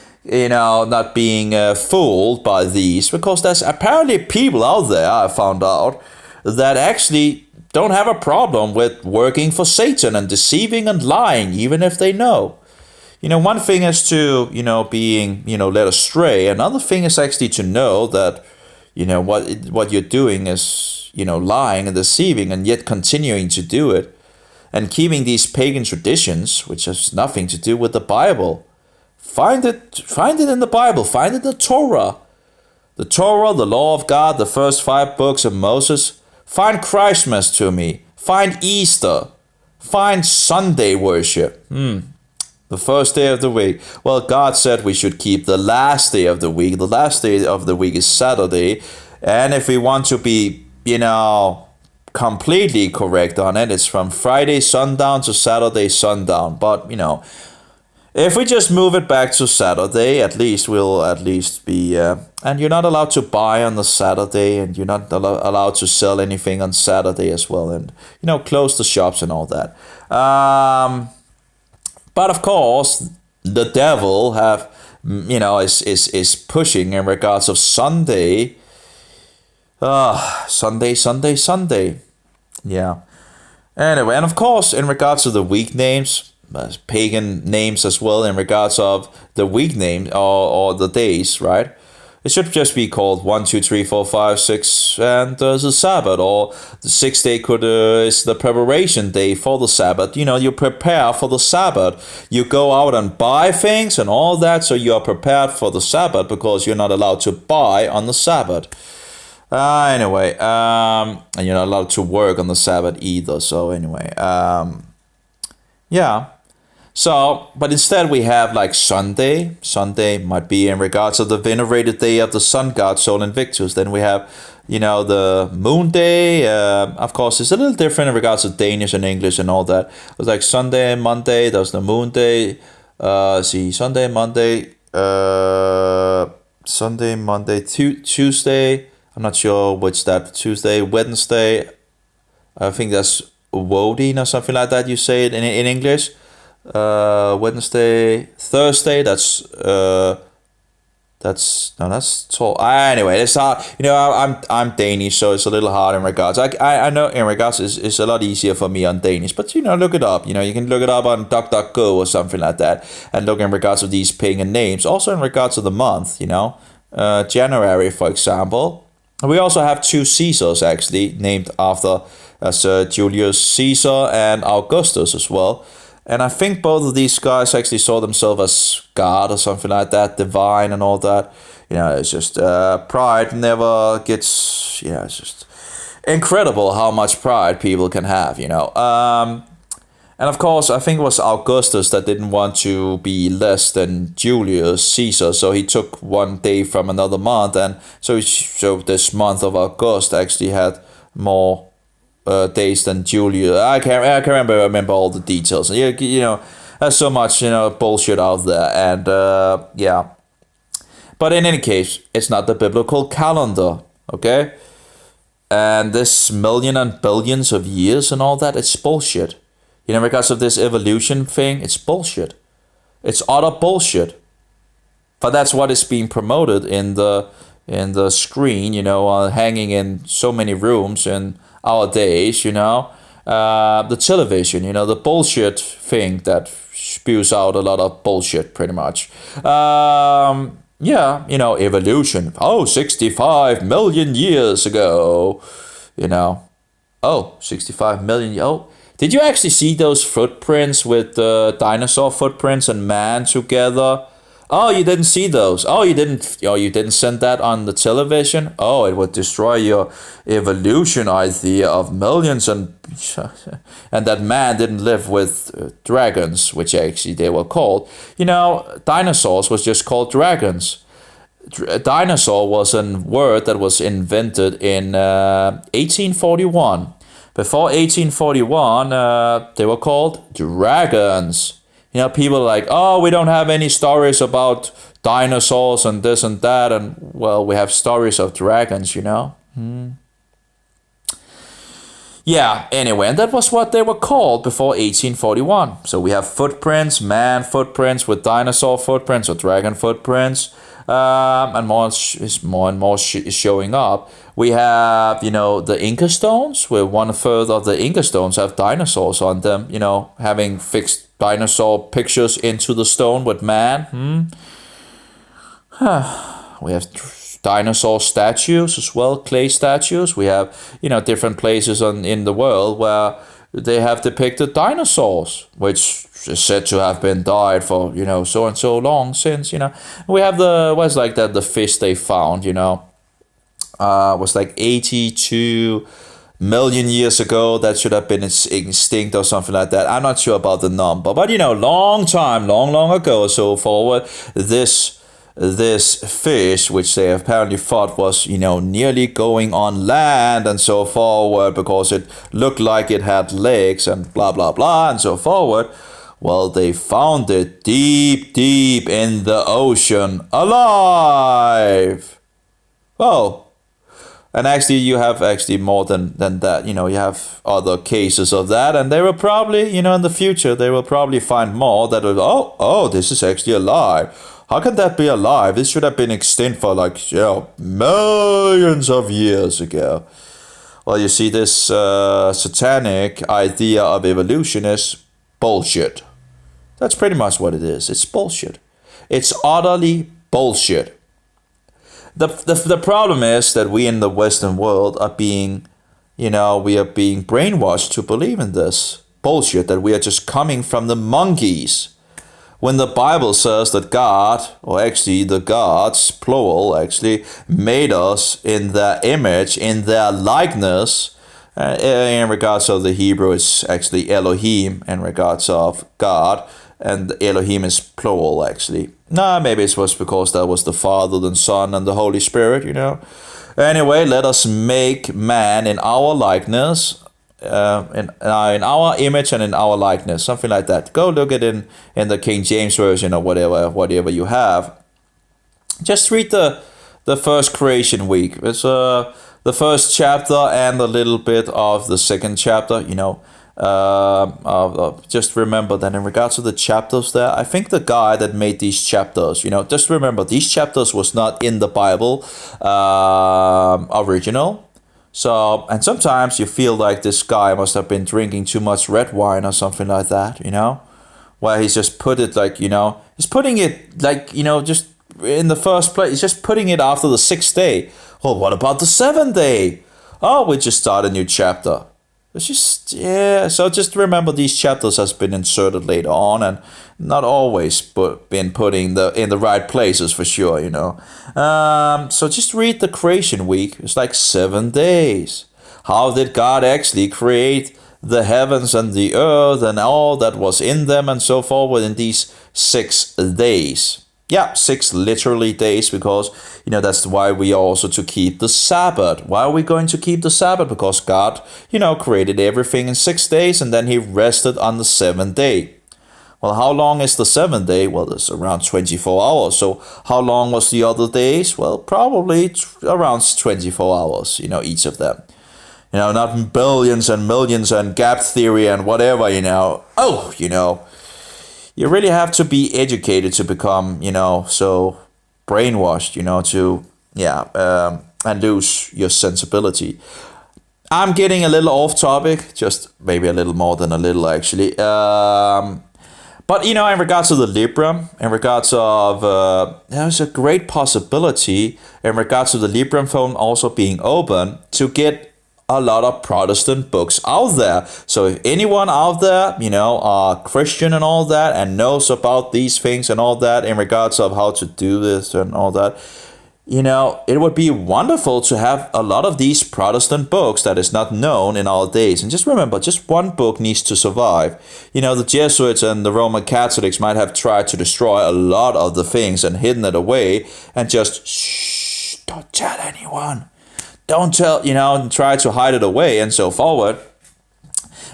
fooled by these. Because there's apparently people out there, I found out, that actually don't have a problem with working for Satan and deceiving and lying, even if they know. One thing is to, being, led astray. Another thing is actually to know that, what you're doing is, lying and deceiving, and yet continuing to do it and keeping these pagan traditions, which has nothing to do with the Bible. Find it in the Bible. Find it in the Torah. The Torah, the law of God, the first 5 books of Moses. Find Christmas to me. Find Easter. Find Sunday worship. The first day of the week. Well, God said we should keep the last day of the week. The last day of the week is Saturday. And if we want to be, completely correct on it, it's from Friday sundown to Saturday sundown. But, if we just move it back to Saturday, we'll be... and you're not allowed to buy on the Saturday, and you're not allowed to sell anything on Saturday as well. And, close the shops and all that. But of course, the devil is pushing in regards of Sunday. Sunday. Yeah. Anyway, and of course, in regards to the week names, pagan names as well, in regards of the week name or the days, right? It should just be called 1, 2, 3, 4, 5, 6, and the Sabbath. Or the 6th day is the preparation day for the Sabbath. You prepare for the Sabbath. You go out and buy things and all that, so you are prepared for the Sabbath, because you're not allowed to buy on the Sabbath. Anyway, and you're not allowed to work on the Sabbath either. So anyway, yeah. So, but instead we have like Sunday. Sunday might be in regards of the venerated day of the sun god, Sol Invictus. Then we have, the moon day. Of course, it's a little different in regards to Danish and English and all that. It's like Sunday and Monday. There's the moon day. Sunday, Monday, Tuesday. I'm not sure which that. Tuesday, Wednesday. I think that's Woden or something like that. You say it in English. Wednesday, Thursday. That's tall. Anyway, it's hard. I'm Danish, so it's a little hard in regards. I know in regards it's a lot easier for me on Danish, but look it up. You can look it up on DuckDuckGo or something like that, and look in regards of these pagan names. Also in regards to the month, January, for example. We also have two Caesars actually named after Sir Julius Caesar and Augustus as well. And I think both of these guys actually saw themselves as God or something like that, divine and all that. It's just pride never gets. It's just incredible how much pride people can have. And of course, I think it was Augustus that didn't want to be less than Julius Caesar, so he took one day from another month, and so this month of August actually had more days than Julius. I can't remember all the details. There's so much bullshit out there, and yeah. But in any case, it's not the biblical calendar, okay? And this million and billions of years and all that, it's bullshit. Because of this evolution thing, it's bullshit. It's utter bullshit. But that's what is being promoted in the screen, hanging in so many rooms in our days, the television, the bullshit thing that spews out a lot of bullshit, pretty much. Evolution. 65 million years ago, Oh, 65 million. Oh, did you actually see those footprints with dinosaur footprints and man together? Oh, you didn't see those. Oh, you didn't. Oh, you didn't send that on the television. Oh, it would destroy your evolution idea of millions and that man didn't live with dragons, which actually they were called. Dinosaurs was just called dragons. Dinosaur was a word that was invented in 1841. Before 1841, they were called dragons. People are like, oh, we don't have any stories about dinosaurs and this and that. And, well, we have stories of dragons, Yeah, anyway, and that was what they were called before 1841. So we have footprints, man footprints with dinosaur footprints or dragon footprints. And more and more is showing up. We have, the Inca stones, where 1/3 of the Inca stones have dinosaurs on them, having fixed dinosaur pictures into the stone with man. We have dinosaur statues as well, clay statues. We have, different places in the world where they have depicted dinosaurs, which is said to have been died for, so and so long since, We have the fish they found, was like 82 million years ago. That should have been extinct or something like that. I'm not sure about the number, but long ago, so forward, this fish, which they apparently thought was, nearly going on land and so forward, because it looked like it had legs and blah, blah, blah, and so forward. Well, they found it deep, deep in the ocean, alive. Oh. And actually, you have more than that. You have other cases of that. And they will probably, in the future, they will probably find more that will, this is actually alive. How can that be alive? This should have been extinct for millions of years ago. Well, you see, this satanic idea of evolution is bullshit. That's pretty much what it is. It's bullshit. It's utterly bullshit. The problem is that we in the Western world are being, we are being brainwashed to believe in this bullshit, that we are just coming from the monkeys. When the Bible says that God, or actually the gods, plural, actually made us in their image, in their likeness. In regards of the Hebrew, it's actually Elohim in regards of God. And Elohim is plural, actually. Maybe it was because that was the Father, the Son, and the Holy Spirit, Anyway, let us make man in our likeness, in our image and in our likeness, something like that. Go look at it in the King James Version or whatever you have. Just read the first creation week. It's the first chapter and a little bit of the second chapter, just remember that in regards to the chapters there, I think the guy that made these chapters, just remember these chapters was not in the Bible original. So, and sometimes you feel like this guy must have been drinking too much red wine or something like that, where he's just put it like, he's putting it like, just in the first place, just putting it after the 6th day. Well, what about the 7th day? Oh, we just start a new chapter. It's just, yeah, so just remember these chapters has been inserted later on and not always been put in the right places for sure, you know. So just read the creation week. It's like 7 days. How did God actually create the heavens and the earth and all that was in them and so forth in these 6 days? Yeah, 6 literally days, because, you know, that's why we are also to keep the Sabbath. Why are we going to keep the Sabbath? Because God, you know, created everything in 6 days and then he rested on the 7th day. Well, how long is the 7th day? Well, it's around 24 hours. So how long was the other days? Well, probably around 24 hours, you know, each of them. You know, not billions and millions and gap theory and whatever, you know. Oh, you know. You really have to be educated to become, you know, so brainwashed, you know, to, and lose your sensibility. I'm getting a little off topic, just maybe a little more than a little, actually. But, you know, in regards to the Librem, in regards of, there's a great possibility in regards to the Librem phone also being open to get a lot of Protestant books out there. So if anyone out there, you know, are Christian and all that and knows about these things and all that in regards of how to do this and all that, you know, it would be wonderful to have a lot of these Protestant books that is not known in our days. And just remember, just one book needs to survive. You know, the Jesuits and the Roman Catholics might have tried to destroy a lot of the things and hidden it away and just, shh, don't tell anyone. Don't tell, you know, and try to hide it away and so forward.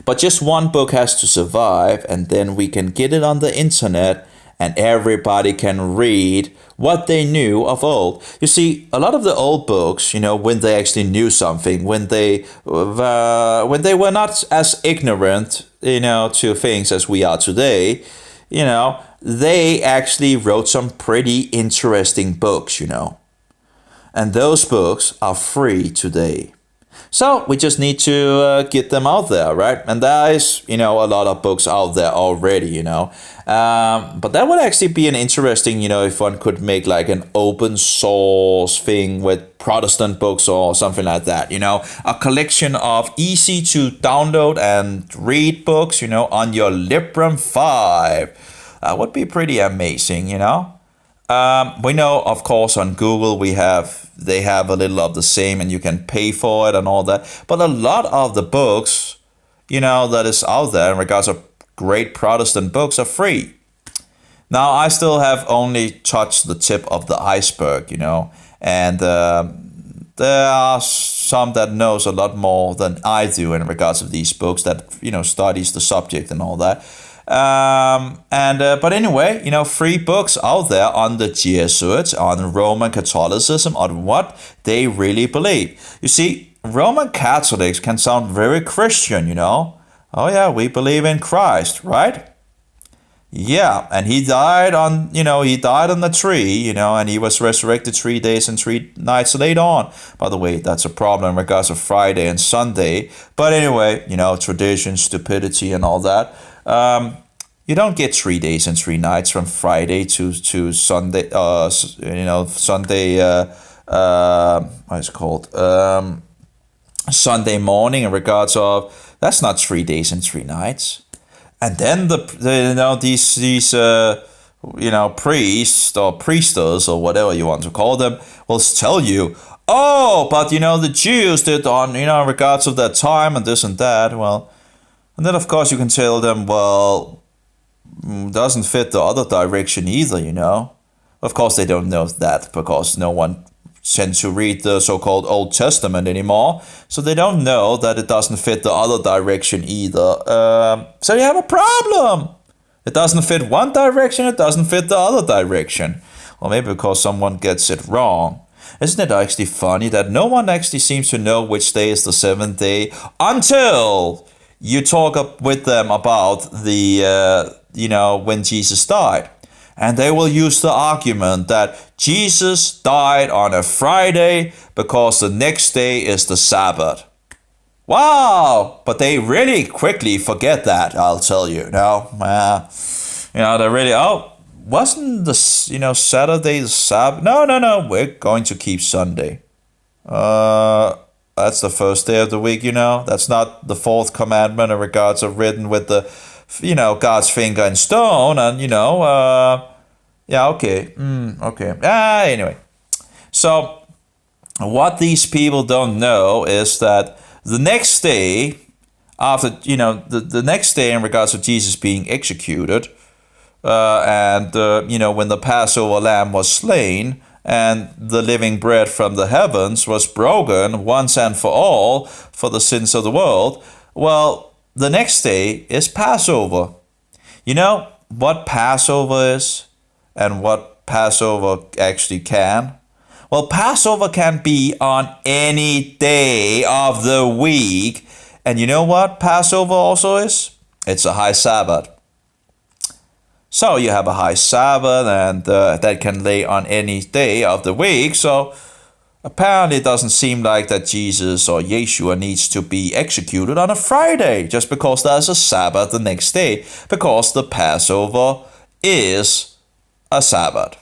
But just one book has to survive, and then we can get it on the internet and everybody can read what they knew of old. You see, a lot of the old books, you know, when they actually knew something, when they were not as ignorant, you know, to things as we are today, you know, they actually wrote some pretty interesting books, you know. And those books are free today. So we just need to get them out there, right? And there is, you know, a lot of books out there already, you know. But that would actually be an interesting, you know, if one could make like an open source thing with Protestant books or something like that, you know. A collection of easy to download and read books, you know, on your Librem 5. Would be pretty amazing, you know. We know, of course, on Google they have a little of the same and you can pay for it and all that. But a lot of the books, you know, that is out there in regards of great Protestant books are free. Now, I still have only touched the tip of the iceberg, you know, and there are some that knows a lot more than I do in regards of these books that, you know, studies the subject and all that. But anyway, you know, free books out there on the Jesuits, on Roman Catholicism, on what they really believe. You see, Roman Catholics can sound very Christian, you know. Oh yeah, we believe in Christ, right? Yeah, and he died on the tree, you know, and he was resurrected 3 days and 3 nights later on. By the way, that's a problem in regards of Friday and Sunday. But anyway, you know, tradition, stupidity and all that. You don't get 3 days and 3 nights from Friday to Sunday. Sunday. What is it called? Sunday morning. In regards of, that's not 3 days and 3 nights. And then these priests or priestess or whatever you want to call them will tell you, oh, but you know the Jews did on in regards of that time and this and that. Well. And then, of course, you can tell them, well, doesn't fit the other direction either, you know. Of course, they don't know that because no one tends to read the so-called Old Testament anymore. So they don't know that it doesn't fit the other direction either. So you have a problem. It doesn't fit one direction, it doesn't fit the other direction. Or maybe because someone gets it wrong. Isn't it actually funny that no one actually seems to know which day is the 7th day until you talk up with them about the, when Jesus died. And they will use the argument that Jesus died on a Friday because the next day is the Sabbath. Wow! But they really quickly forget that, I'll tell you. They really, wasn't Saturday the Sabbath? No. We're going to keep Sunday. That's the first day of the week. That's not the fourth commandment in regards of written with the, God's finger in stone, and yeah, okay, okay. Anyway, so what these people don't know is that the next day after, the next day in regards to Jesus being executed, and when the Passover lamb was slain and the living bread from the heavens was broken once and for all for the sins of the world, well, the next day is Passover. You know what Passover is and what Passover actually can? Well, Passover can be on any day of the week. And you know what Passover also is? It's a high Sabbath. So you have a high Sabbath, and that can lay on any day of the week. So apparently it doesn't seem like that Jesus or Yeshua needs to be executed on a Friday just because there's a Sabbath the next day, because the Passover is a Sabbath.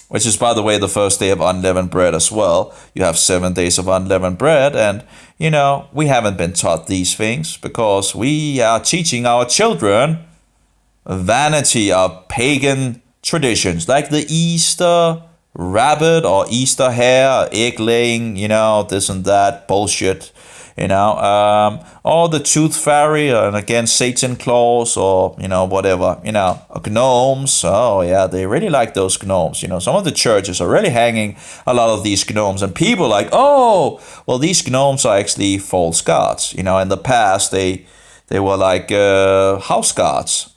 Which is, by the way, the first day of unleavened bread as well. You have 7 days of unleavened bread, and, we haven't been taught these things because we are teaching our children vanity of pagan traditions, like the Easter rabbit or Easter hare, egg laying, this and that bullshit, or the tooth fairy, and again, Satan claus, or, whatever, gnomes. Oh, yeah, they really like those gnomes. Some of the churches are really hanging a lot of these gnomes, and people are like, oh, well, these gnomes are actually false gods. In the past, they were like house gods.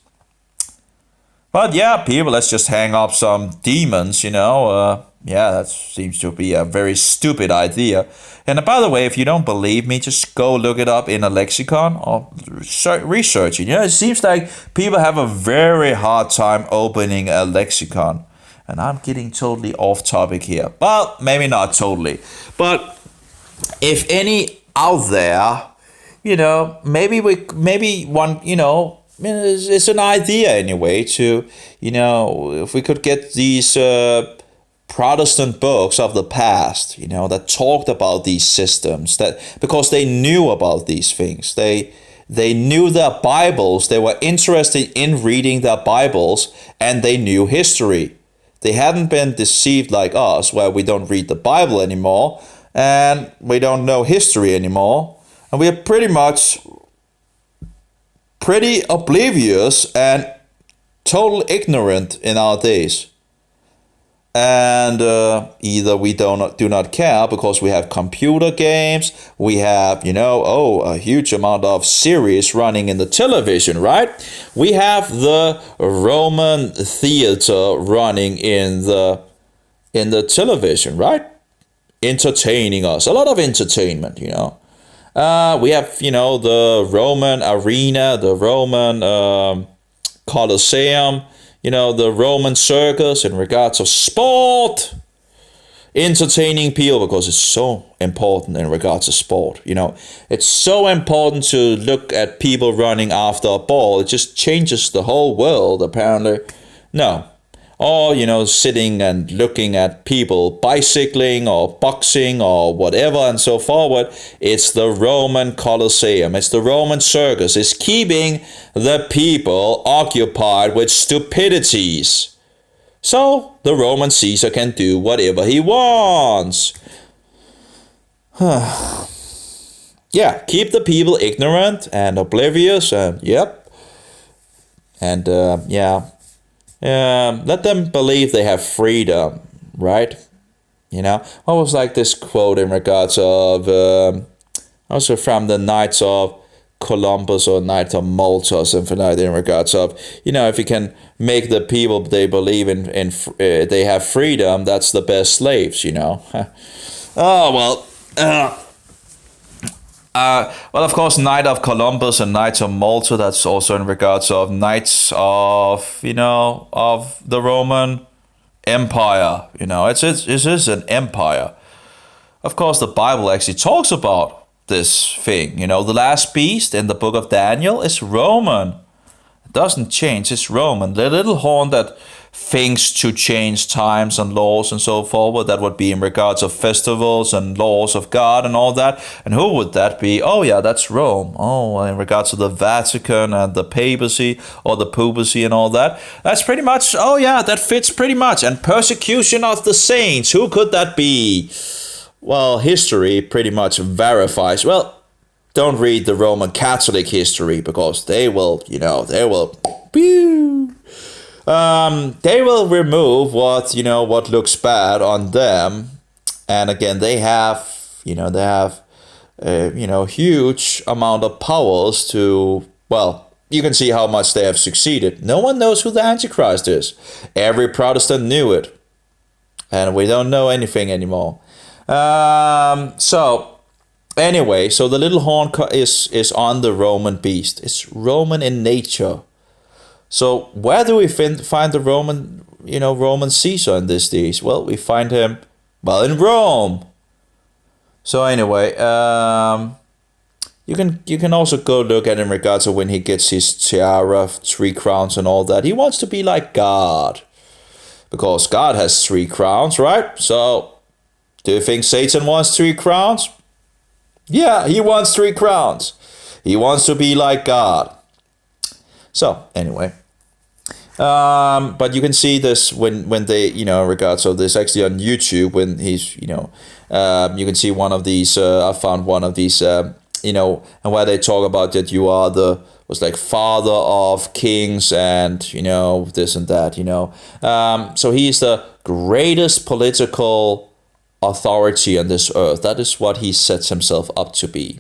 But yeah, people, let's just hang up some demons, yeah, that seems to be a very stupid idea. And by the way, if you don't believe me, just go look it up in a lexicon or research it. It seems like people have a very hard time opening a lexicon. And I'm getting totally off topic here. Well, maybe not totally. But if any out there, maybe one, it's an idea anyway to, if we could get these Protestant books of the past, that talked about these systems, that because they knew about these things, they knew their Bibles, they were interested in reading their Bibles, and they knew history. They hadn't been deceived like us, where we don't read the Bible anymore, and we don't know history anymore, and we are pretty oblivious and total ignorant in our days. And either we do not care because we have computer games, we have, a huge amount of series running in the television, right? We have the Roman theater running in the television, right? Entertaining us, a lot of entertainment, we have, the Roman arena, the Roman Colosseum, the Roman circus in regards of sport, entertaining people, because it's so important in regards to sport. It's so important to look at people running after a ball. It just changes the whole world, apparently. No. Or, sitting and looking at people bicycling or boxing or whatever and so forward. It's the Roman Colosseum. It's the Roman circus. It's keeping the people occupied with stupidities. So the Roman Caesar can do whatever he wants. Yeah, keep the people ignorant and oblivious, and yep. And let them believe they have freedom, right? What was like this quote in regards of, also from the Knights of Columbus or Knights of Malta or something like that, in regards of, if you can make the people they believe in they have freedom, that's the best slaves, Oh, well, of course, Knight of Columbus and Knights of Malta, that's also in regards of Knights of, of the Roman Empire. It is an empire. Of course, the Bible actually talks about this thing. The last beast in the book of Daniel is Roman. It doesn't change, it's Roman. The little horn that things to change times and laws and so forward. That would be in regards of festivals and laws of God and all that. And who would that be? Oh yeah, that's Rome. Oh, in regards to the Vatican and the papacy or the papacy and all that. That's pretty much, oh yeah, that fits pretty much. And persecution of the saints, who could that be? Well, history pretty much verifies. Well, don't read the Roman Catholic history, because they will, they will remove what looks bad on them. And again, they have huge amount of powers to, well, you can see how much they have succeeded. No one knows who the Antichrist is. Every Protestant knew it. And we don't know anything anymore. So anyway, so the little horn is on the Roman beast. It's Roman in nature. So where do we find the Roman Caesar in these days? Well, we find him, in Rome. So anyway, you can also go look at in regards to when he gets his tiara, 3 crowns and all that. He wants to be like God, because God has 3 crowns, right? So do you think Satan wants 3 crowns? Yeah, he wants 3 crowns. He wants to be like God. So anyway, but you can see this when they, in regards of this actually on YouTube, when he's, you can see one of these, I found one of these, and where they talk about that you are was like father of kings and, this and that, so he is the greatest political authority on this earth. That is what he sets himself up to be.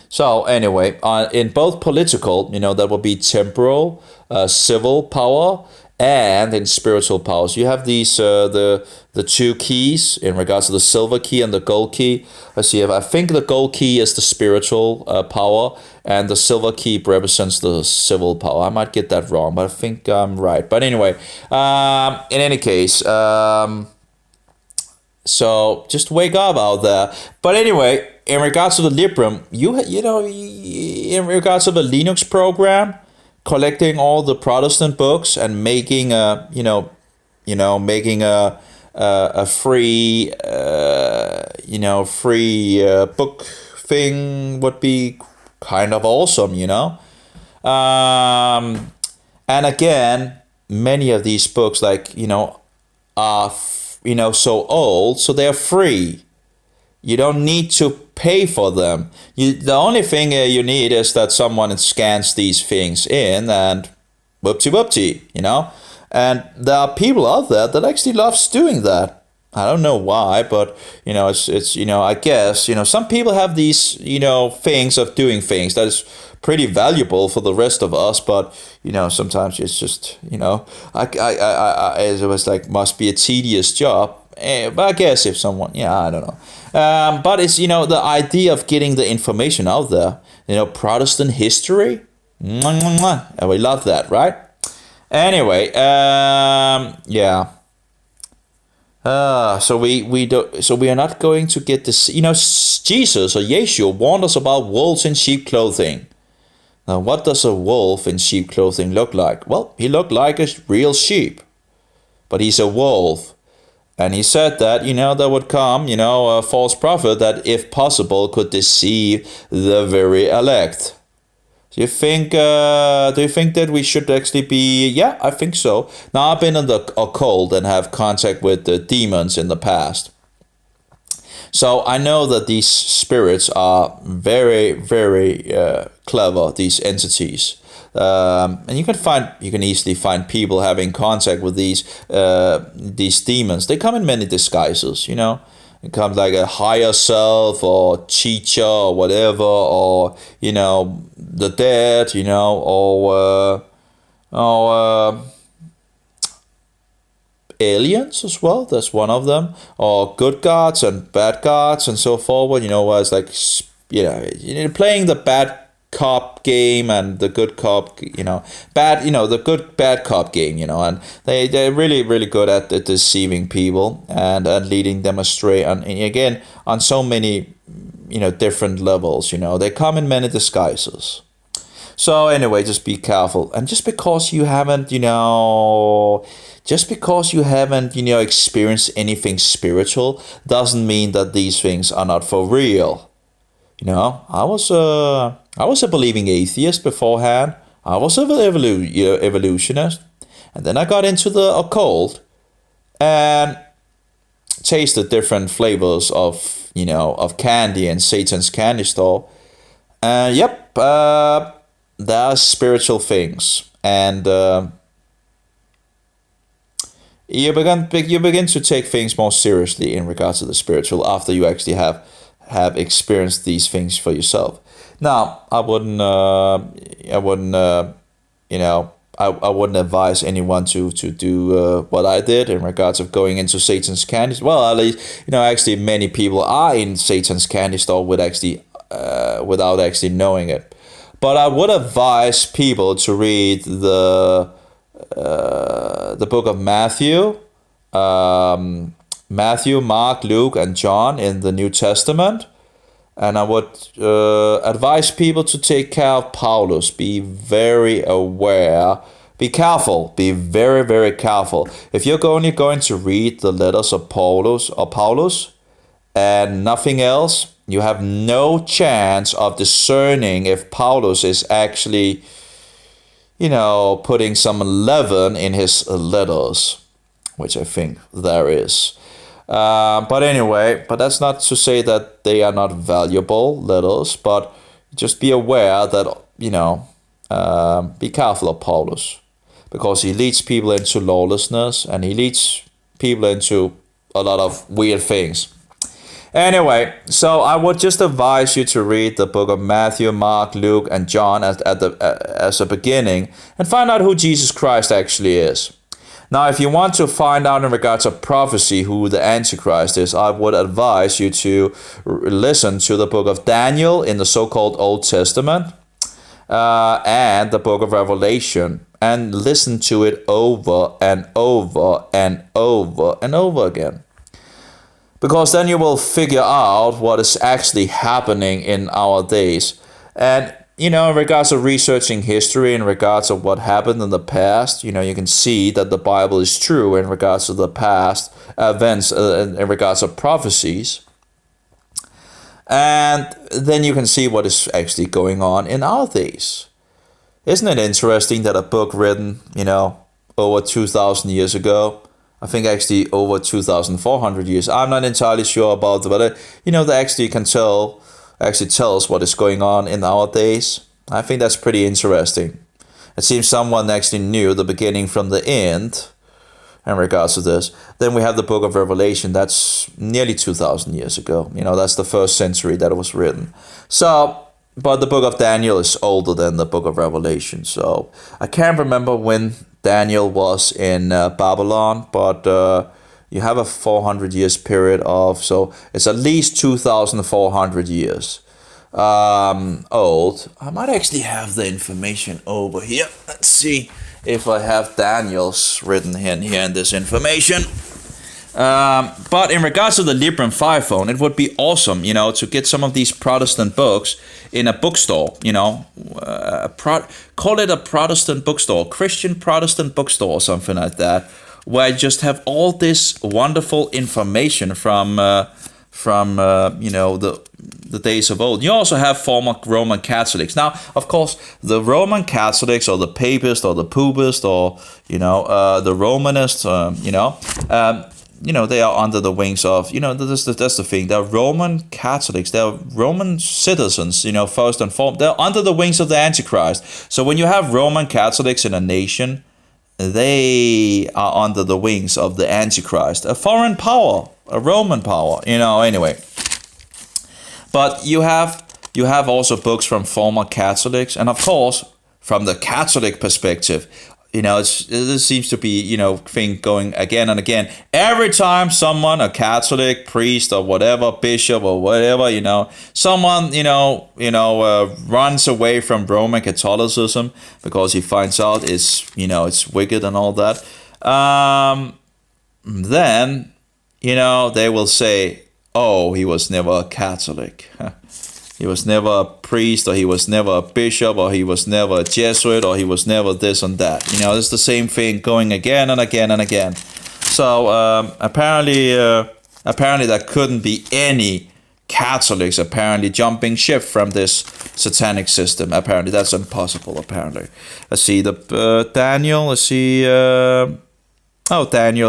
So anyway, in both political, that will be temporal, civil power, and in spiritual powers. You have these the 2 keys in regards to the silver key and the gold key. Let's see, I think the gold key is the spiritual power, and the silver key represents the civil power. I might get that wrong, but I think I'm right. But anyway, in any case, so just wake up out there. But anyway, in regards to the Librem, in regards to the Linux program, collecting all the Protestant books and making a free book thing would be kind of awesome, and again, many of these books, are so old, so they're free. You don't need to pay for them. The only thing you need is that someone scans these things in, and whoopty, And there are people out there that actually loves doing that. I don't know why, but it's I guess some people have these things of doing things that is pretty valuable for the rest of us, but sometimes it's just it was like must be a tedious job. But I guess if someone, I don't know. But it's the idea of getting the information out there. Protestant history. And we love that, right? Anyway, yeah. So we are not going to get this. Jesus or Yeshua warned us about wolves in sheep clothing. Now, what does a wolf in sheep clothing look like? Well, he looked like a real sheep, but he's a wolf. And he said that, there would come, a false prophet that, if possible, could deceive the very elect. Do you think that we should actually be? Yeah, I think so. Now, I've been in the occult and have contact with the demons in the past. So I know that these spirits are very, very clever, these entities. And you can easily find people having contact with these demons. They come in many disguises, It comes like a higher self or teacher or whatever, or the dead, or aliens as well. That's one of them, or good gods and bad gods and so forward. Where it's like playing the bad cop game and the good cop, the good bad cop game, and they're really, really good at deceiving people and leading them astray, and again on so many different levels. They come in many disguises. So anyway, just be careful. And just because you haven't, experienced anything spiritual doesn't mean that these things are not for real. I was a believing atheist beforehand. I was an evolutionist. And then I got into the occult and tasted different flavors of candy in Satan's candy store. And yep, there are spiritual things. And you begin to take things more seriously in regards to the spiritual after you actually have experienced these things for yourself. Now, I wouldn't advise anyone to do what I did in regards of going into Satan's candy. Well, at least actually many people are in Satan's candy store without actually knowing it. But I would advise people to read the book of Matthew, Mark, Luke, and John in the New Testament. And I would advise people to take care of Paulus. Be very aware. Be careful. Be very, very careful. If you're only going to read the letters of Paulus and nothing else, you have no chance of discerning if Paulus is actually, putting some leaven in his letters, which I think there is. But anyway, that's not to say that they are not valuable letters, but just be aware that, be careful of Paulus, because he leads people into lawlessness and he leads people into a lot of weird things. Anyway, so I would just advise you to read the book of Matthew, Mark, Luke, and John as a beginning and find out who Jesus Christ actually is. Now, if you want to find out in regards of prophecy who the Antichrist is, I would advise you to listen to the book of Daniel in the so-called Old Testament and the book of Revelation, and listen to it over and over and over and over again. Because then you will figure out what is actually happening in our days. And in regards of researching history, in regards of what happened in the past, you can see that the Bible is true in regards to the past events, in regards of prophecies. And then you can see what is actually going on in our days. Isn't it interesting that a book written, over 2,000 years ago, I think actually over 2,400 years, I'm not entirely sure about it, but they actually tells what is going on in our days. I think that's pretty interesting. It seems someone actually knew the beginning from the end in regards to this. Then we have the book of Revelation. That's nearly 2,000 years ago. That's the first century that it was written. So, but the book of Daniel is older than the book of Revelation. So I can't remember when Daniel was in Babylon, but you have a 400 years period so it's at least 2,400 years old. I might actually have the information over here. Let's see if I have Daniel's written in here in this information. But in regards to the Librem 5 phone, it would be awesome, to get some of these Protestant books in a bookstore, call it a Protestant bookstore, Christian Protestant bookstore or something like that, where I just have all this wonderful information from the days of old. You also have former Roman Catholics. Now, of course, the Roman Catholics or the Papists or the Poopists or the Romanists, they are under the wings of, that's the thing. They're Roman Catholics. They're Roman citizens, first and foremost. They're under the wings of the Antichrist. So when you have Roman Catholics in a nation, they are under the wings of the Antichrist, a foreign power, a Roman power, anyway. But you have also books from former Catholics, and of course, from the Catholic perspective, it seems to be, thing going again and again. Every time someone, a Catholic priest or whatever, bishop or whatever, someone, runs away from Roman Catholicism because he finds out it's wicked and all that. Then, they will say, oh, he was never a Catholic. He was never a priest, or he was never a bishop, or he was never a Jesuit, or he was never this and that. It's the same thing going again and again and again. So apparently there couldn't be any Catholics apparently jumping ship from this satanic system. Apparently that's impossible. Apparently, let's see the Daniel. Let's see. Daniel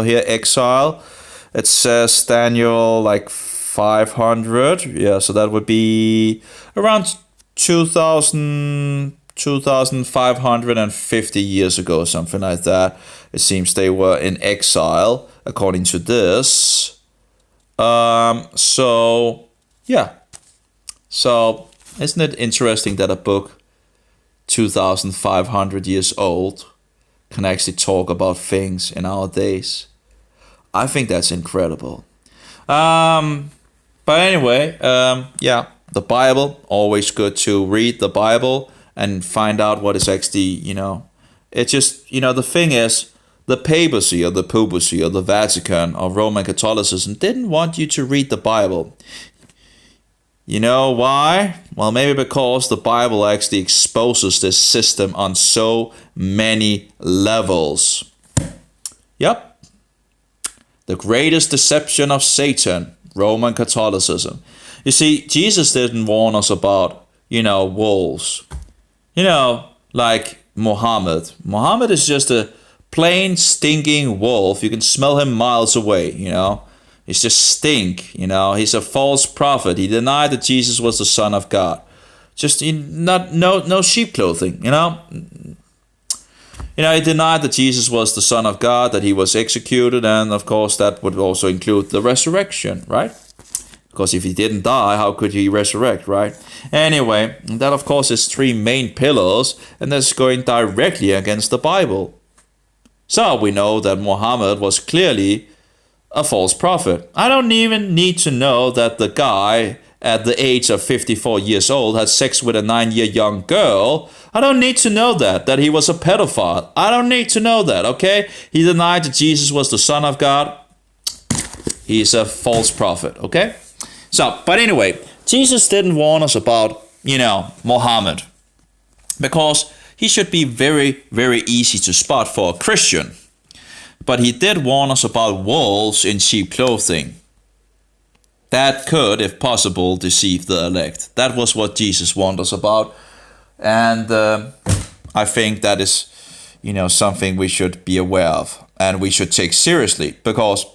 here, exile. It says Daniel like 500. Yeah, so that would be around 2,550 years ago, something like that. It seems they were in exile, according to this. So, yeah. So, isn't it interesting that a book 2,500 years old can actually talk about things in our days? I think that's incredible. But anyway, yeah, the Bible, always good to read the Bible and find out what is actually, it's just, the thing is, the papacy or the papacy or the Vatican or Roman Catholicism didn't want you to read the Bible. You know why? Well, maybe because the Bible actually exposes this system on so many levels. Yep. The greatest deception of Satan, Roman Catholicism. You see, Jesus didn't warn us about, wolves. Like Muhammad. Muhammad is just a plain stinking wolf. You can smell him miles away, He's just stink, He's a false prophet. He denied that Jesus was the Son of God. Just no sheep clothing, He denied that Jesus was the Son of God, that he was executed, and of course that would also include the resurrection, right? Because if he didn't die, how could he resurrect, right? Anyway, that of course is three main pillars, and that's going directly against the Bible. So we know that Muhammad was clearly a false prophet. I don't even need to know that the guy at the age of 54 years old had sex with a 9-year young girl. I don't need to know that he was a pedophile. I don't need to know that, okay? He denied that Jesus was the Son of God. He's a false prophet, okay? So, but anyway, Jesus didn't warn us about, Muhammad, because he should be very, very easy to spot for a Christian. But he did warn us about wolves in sheep clothing. That could, if possible, deceive the elect. That was what Jesus warned us about. And I think that is, something we should be aware of. And we should take seriously. Because,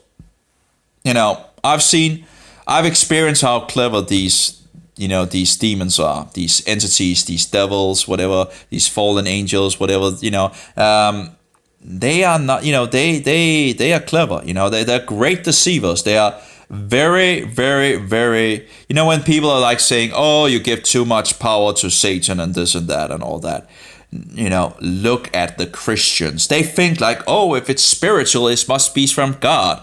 I've experienced how clever these demons are. These entities, these devils, whatever, these fallen angels, whatever, they are not, they are clever, they're great deceivers. They are very, very, very, when people are like saying, oh, you give too much power to Satan and this and that and all that, look at the Christians. They think like, oh, if it's spiritual, it must be from God.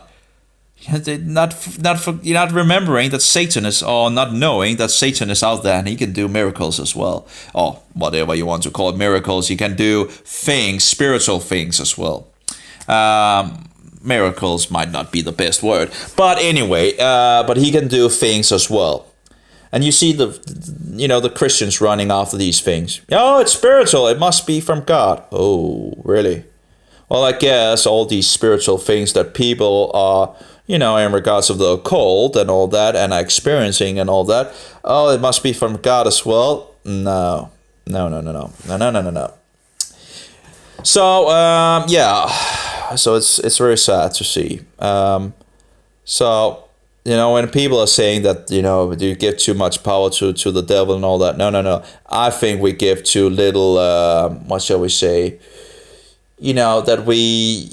You're not remembering that Satan is, or not knowing that Satan is out there and he can do miracles as well. Or whatever you want to call it, miracles. He can do things, spiritual things as well. Miracles might not be the best word. But anyway, but he can do things as well. And you see the Christians running after these things. Oh, it's spiritual. It must be from God. Oh, really? Well, I guess all these spiritual things that people are, in regards of the occult and all that, and are experiencing and all that, oh, it must be from God as well. No. So, yeah. So it's very sad to see. So, when people are saying that, you give too much power to the devil and all that. No. I think we give too little, what shall we say, that we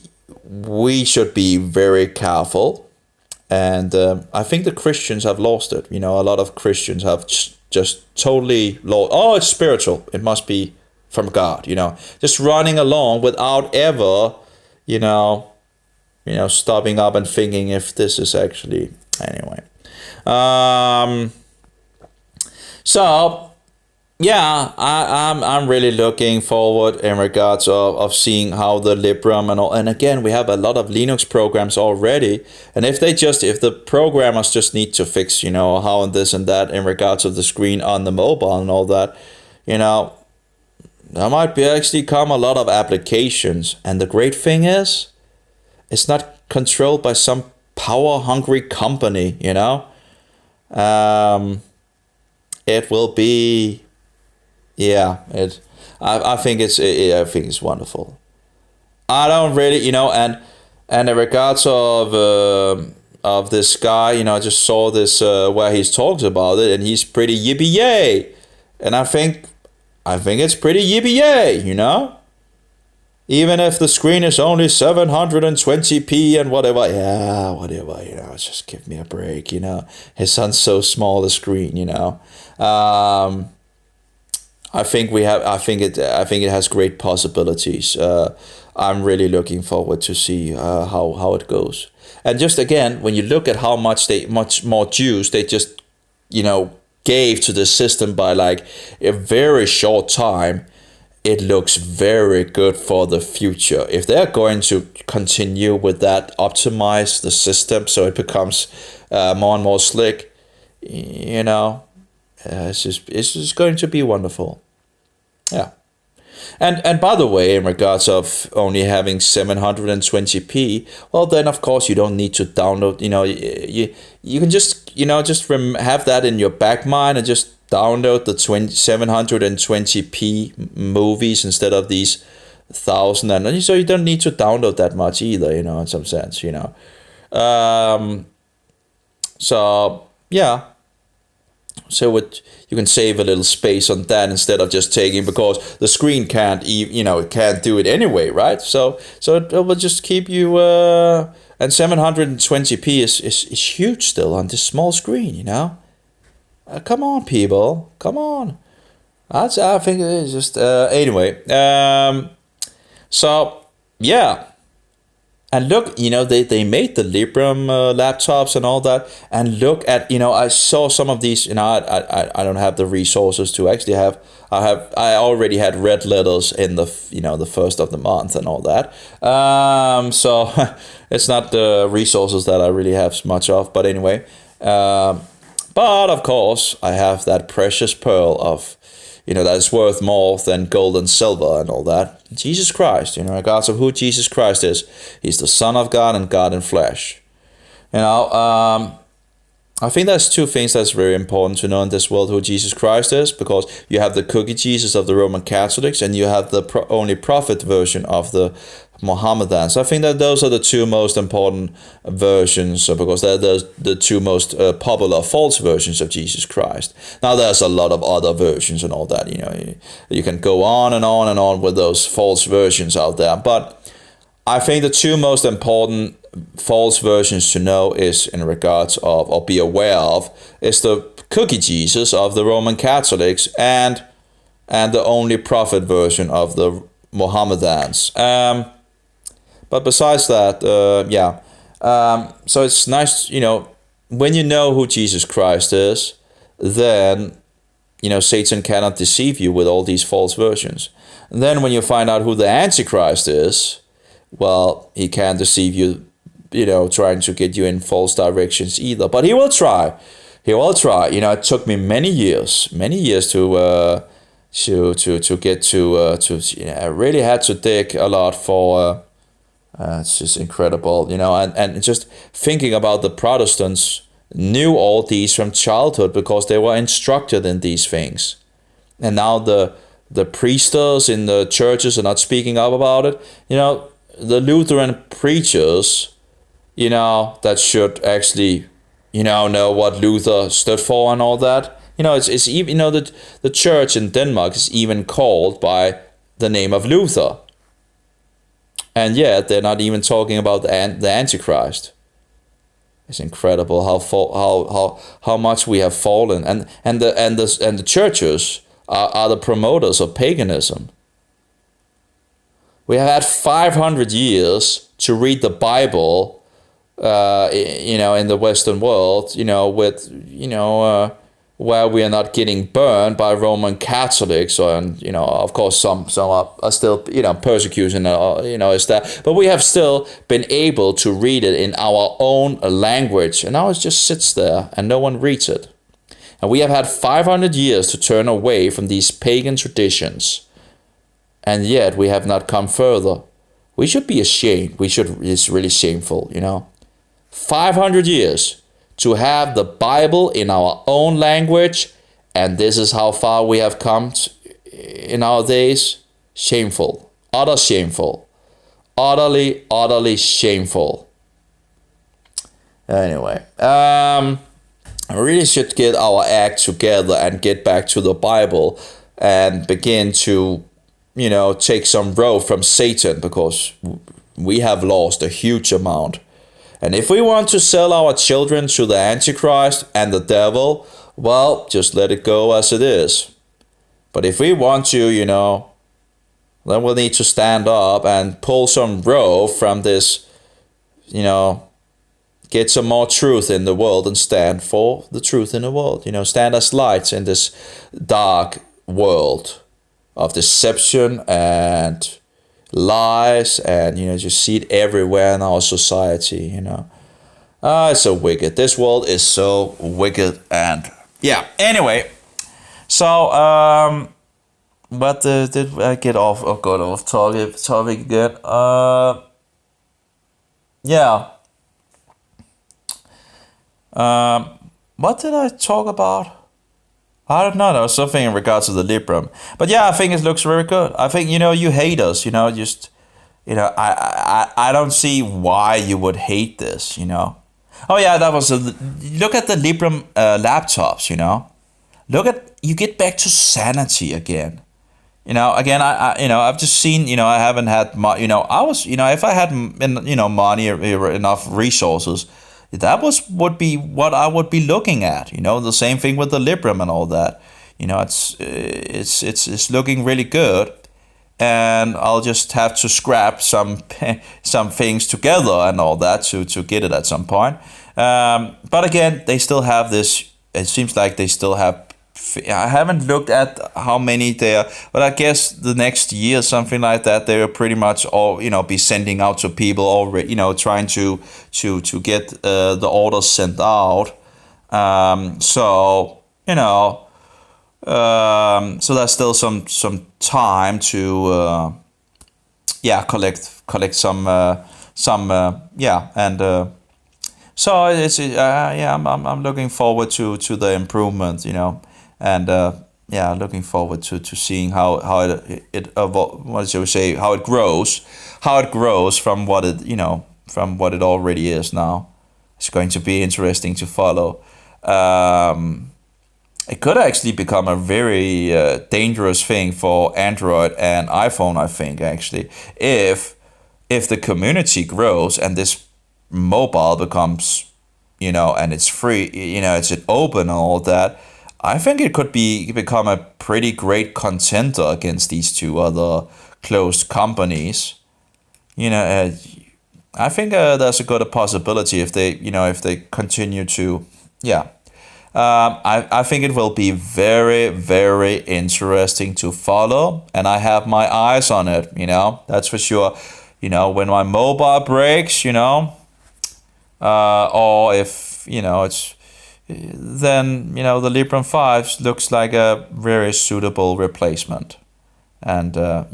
should be very careful. And I think the Christians have lost it. A lot of Christians have just totally lost. Oh, it's spiritual. It must be from God, just running along without ever, stopping up and thinking if this is actually, anyway. So, Yeah, I'm really looking forward in regards of seeing how the Librem and all. And again, we have a lot of Linux programs already. And if the programmers just need to fix, how and this and that in regards of the screen on the mobile and all that, you know, there might be actually come a lot of applications. And the great thing is, it's not controlled by some power hungry company. Um, it will be Yeah, I think I think it's wonderful. I don't really, and in regards of this guy, I just saw this where he talks about it, and he's pretty yippee yay, and I think it's pretty yippee yay. Even if the screen is only 720p and whatever, yeah, whatever, just give me a break. His son's so small, the screen. I think we have. I think it has great possibilities. I'm really looking forward to see how it goes. And just again, when you look at how much more juice they just gave to the system by like a very short time, it looks very good for the future. If they're going to continue with that, optimize the system so it becomes more and more slick, it's just going to be wonderful. Yeah. And by the way, in regards of only having 720p, well then of course you don't need to download. You can just have that in your back mind and just download the 720p movies instead of these 1,000, and so you don't need to download that much either. In some sense. Um, so yeah. So you can save a little space on that instead of just taking, because the screen can't it can't do it anyway, right? So it will just keep you and 720p is huge still on this small screen. Come on, people, come on. I think it is just anyway. So yeah. And look, they made the Librem laptops and all that. And look at, I saw some of these. I don't have the resources to actually have. I already had red letters in the first of the month and all that. So it's not the resources that I really have much of. But anyway, but of course I have that precious pearl of, that is worth more than gold and silver and all that. Jesus Christ, regards of who Jesus Christ is. He's the Son of God and God in flesh. I think there's two things that's very important to know in this world who Jesus Christ is, because you have the cookie Jesus of the Roman Catholics and you have the only prophet version of the Mohammedans. I think that those are the two most important versions, because they're the two most popular false versions of Jesus Christ. Now there's a lot of other versions and all that. You can go on and on and on with those false versions out there, but I think the two most important false versions to know is in regards of, or be aware of, is the cookie Jesus of the Roman Catholics and the only prophet version of the Mohammedans. But besides that, yeah. So it's nice, when you know who Jesus Christ is, then, Satan cannot deceive you with all these false versions. And then when you find out who the Antichrist is, well, he can't deceive you, trying to get you in false directions either. But he will try. He will try. It took me many years to get to. I really had to dig a lot for. It's just incredible, and just thinking about the Protestants knew all these from childhood because they were instructed in these things. And now the priesters in the churches are not speaking up about it. The Lutheran preachers, that should actually, know what Luther stood for and all that. It's even, the church in Denmark is even called by the name of Luther. And yet they're not even talking about the Antichrist. It's incredible how much we have fallen, and the churches are the promoters of paganism. We have had 500 years to read the Bible, in the Western world, where we are not getting burned by Roman Catholics, or, and of course some are still persecution, is that, but we have still been able to read it in our own language, and now it just sits there and no one reads it. And we have had 500 years to turn away from these pagan traditions, and yet we have not come further. We should be ashamed. It's really shameful, 500 years to have the Bible in our own language, and this is how far we have come in our days. Shameful. Utter shameful. Utterly, utterly shameful. Anyway, we really should get our act together and get back to the Bible and begin to, take some road from Satan, because we have lost a huge amount. And if we want to sell our children to the Antichrist and the devil, well, just let it go as it is. But if we want to, then we'll need to stand up and pull some rope from this, get some more truth in the world and stand for the truth in the world. Stand as lights in this dark world of deception and lies, and just see it everywhere in our society. It's so wicked. This world is so wicked. And anyway, so but did I get off or got off topic again? What did I talk about? I don't know. There was something in regards to the Librem. But I think it looks very good. I think, you hate us, I don't see why you would hate this, Oh yeah, that was look at the Librem laptops, you get back to sanity again. Again, I've just seen, I haven't had, I was, if I had, money or enough resources, that would be what I would be looking at. The same thing with the Librem and all that. It's looking really good, and I'll just have to scrap some things together and all that to get it at some point. But again, they still have this. It seems like they still have. I haven't looked at how many there, but I guess the next year, something like that, they will pretty much all be sending out to people already, trying to get the orders sent out. So there's still some time to collect some and so it's I'm looking forward to the improvement, and looking forward to seeing how it grows from what it already is now. It's going to be interesting to follow. It could actually become a very dangerous thing for Android and iPhone, I think, actually, if the community grows and this mobile becomes, and it's free, it's open and all that. I think it could become a pretty great contender against these two other closed companies. I think there's a good possibility if they continue to, I think it will be very, very interesting to follow, and I have my eyes on it, that's for sure. When my mobile breaks, or if, it's, then, the Librem 5 looks like a very suitable replacement. And, in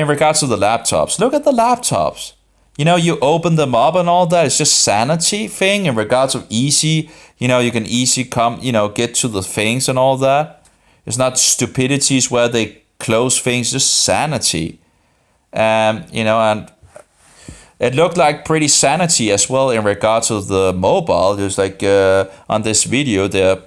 regards to the laptops, look at the laptops. You open them up and all that. It's just sanity thing in regards of easy, you can easy come, get to the things and all that. It's not stupidities where they close things, just sanity. And it looked like pretty sanity as well in regards to the mobile. There's like on this video, they're,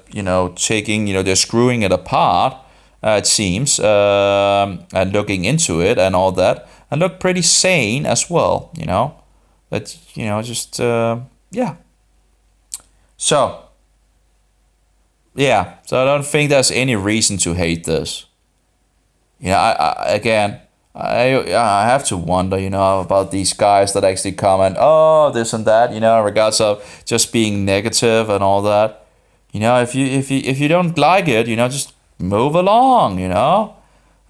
taking, they're screwing it apart, it seems, and looking into it and all that. And look pretty sane as well, But, just, So, so I don't think there's any reason to hate this. I have to wonder, about these guys that actually comment, oh, this and that, in regards of just being negative and all that. if you don't like it, just move along.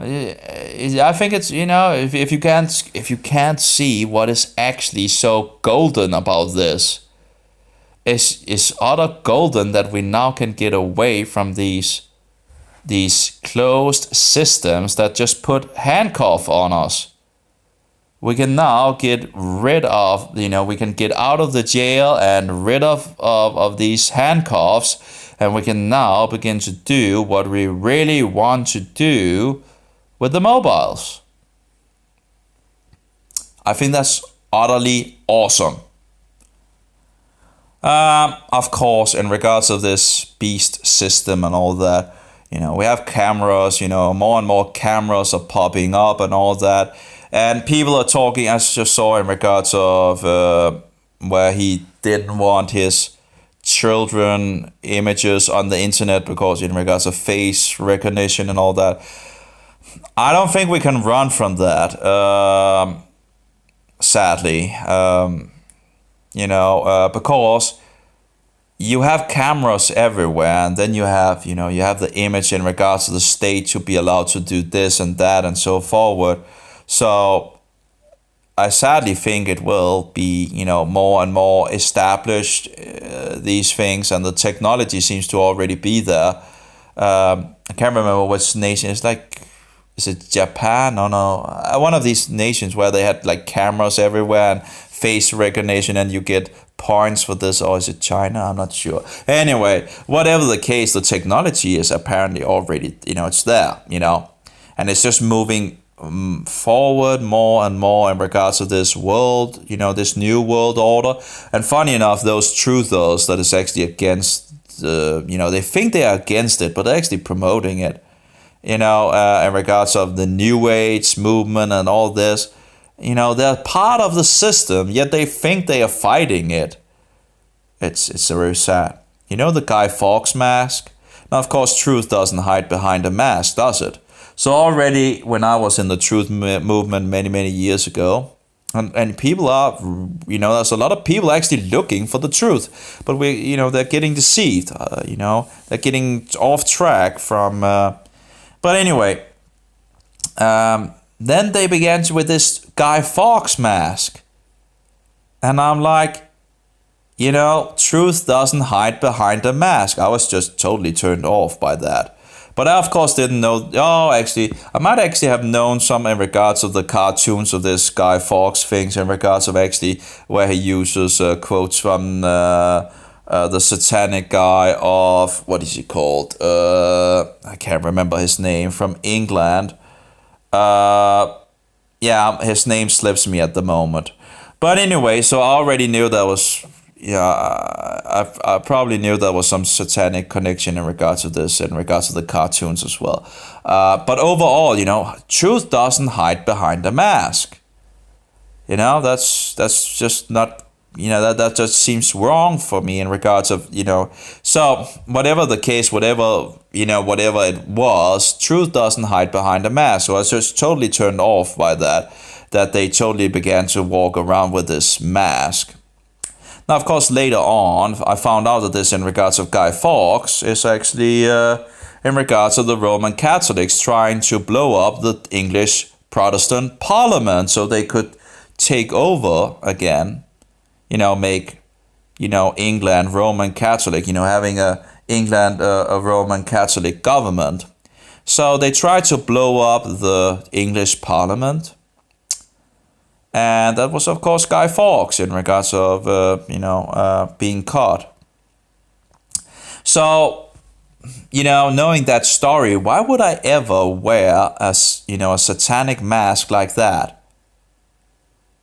I think it's if you can't see what is actually so golden about this, is utter golden that we now can get away from these closed systems that just put handcuff on us. We can now get rid of, we can get out of the jail and rid of these handcuffs, and we can now begin to do what we really want to do with the mobiles. I think that's utterly awesome. Of course, in regards of this beast system and all that, we have cameras, more and more cameras are popping up and all that. And people are talking, as I just saw in regards of where he didn't want his children images on the internet because in regards of face recognition and all that. I don't think we can run from that, sadly. Because you have cameras everywhere, and then you have the image in regards to the state to be allowed to do this and that and so forward. So I sadly think it will be, more and more established, these things, and the technology seems to already be there. I can't remember which nation. It's like, is it Japan? No. One of these nations where they had like cameras everywhere and face recognition, and you get points for this. Or is it China? I'm not sure. Anyway, whatever the case, the technology is apparently already, it's there, and it's just moving forward more and more in regards to this world, this new world order. And funny enough, those truthers that is actually against, they think they are against it, but they're actually promoting it, in regards of the New Age movement and all this. They're part of the system, yet they think they are fighting it. It's very sad. The Guy Fawkes mask? Now, of course, truth doesn't hide behind a mask, does it? So already when I was in the truth movement many, many years ago, and people are, there's a lot of people actually looking for the truth, but they're getting deceived, they're getting off track from, but anyway, then they began with this Guy Fawkes mask, and I'm like, truth doesn't hide behind a mask. I was just totally turned off by that. But I, of course, didn't know. I might actually have known some in regards of the cartoons of this Guy Fawkes things, in regards of actually where he uses quotes from the satanic guy of, what is he called? I can't remember his name, from England. His name slips me at the moment. But anyway, so I already knew that was. I probably knew there was some satanic connection in regards to this, in regards to the cartoons as well. But overall, truth doesn't hide behind a mask. That's just not, that just seems wrong for me in regards of, So whatever the case, whatever it was, truth doesn't hide behind a mask. So I was just totally turned off by that they totally began to walk around with this mask. Now, of course, later on, I found out that this, in regards of Guy Fawkes, is actually in regards of the Roman Catholics trying to blow up the English Protestant Parliament so they could take over again, make, England Roman Catholic, having England a Roman Catholic government. So they tried to blow up the English Parliament. And that was, of course, Guy Fawkes in regards of, being caught. So, knowing that story, why would I ever wear a satanic mask like that?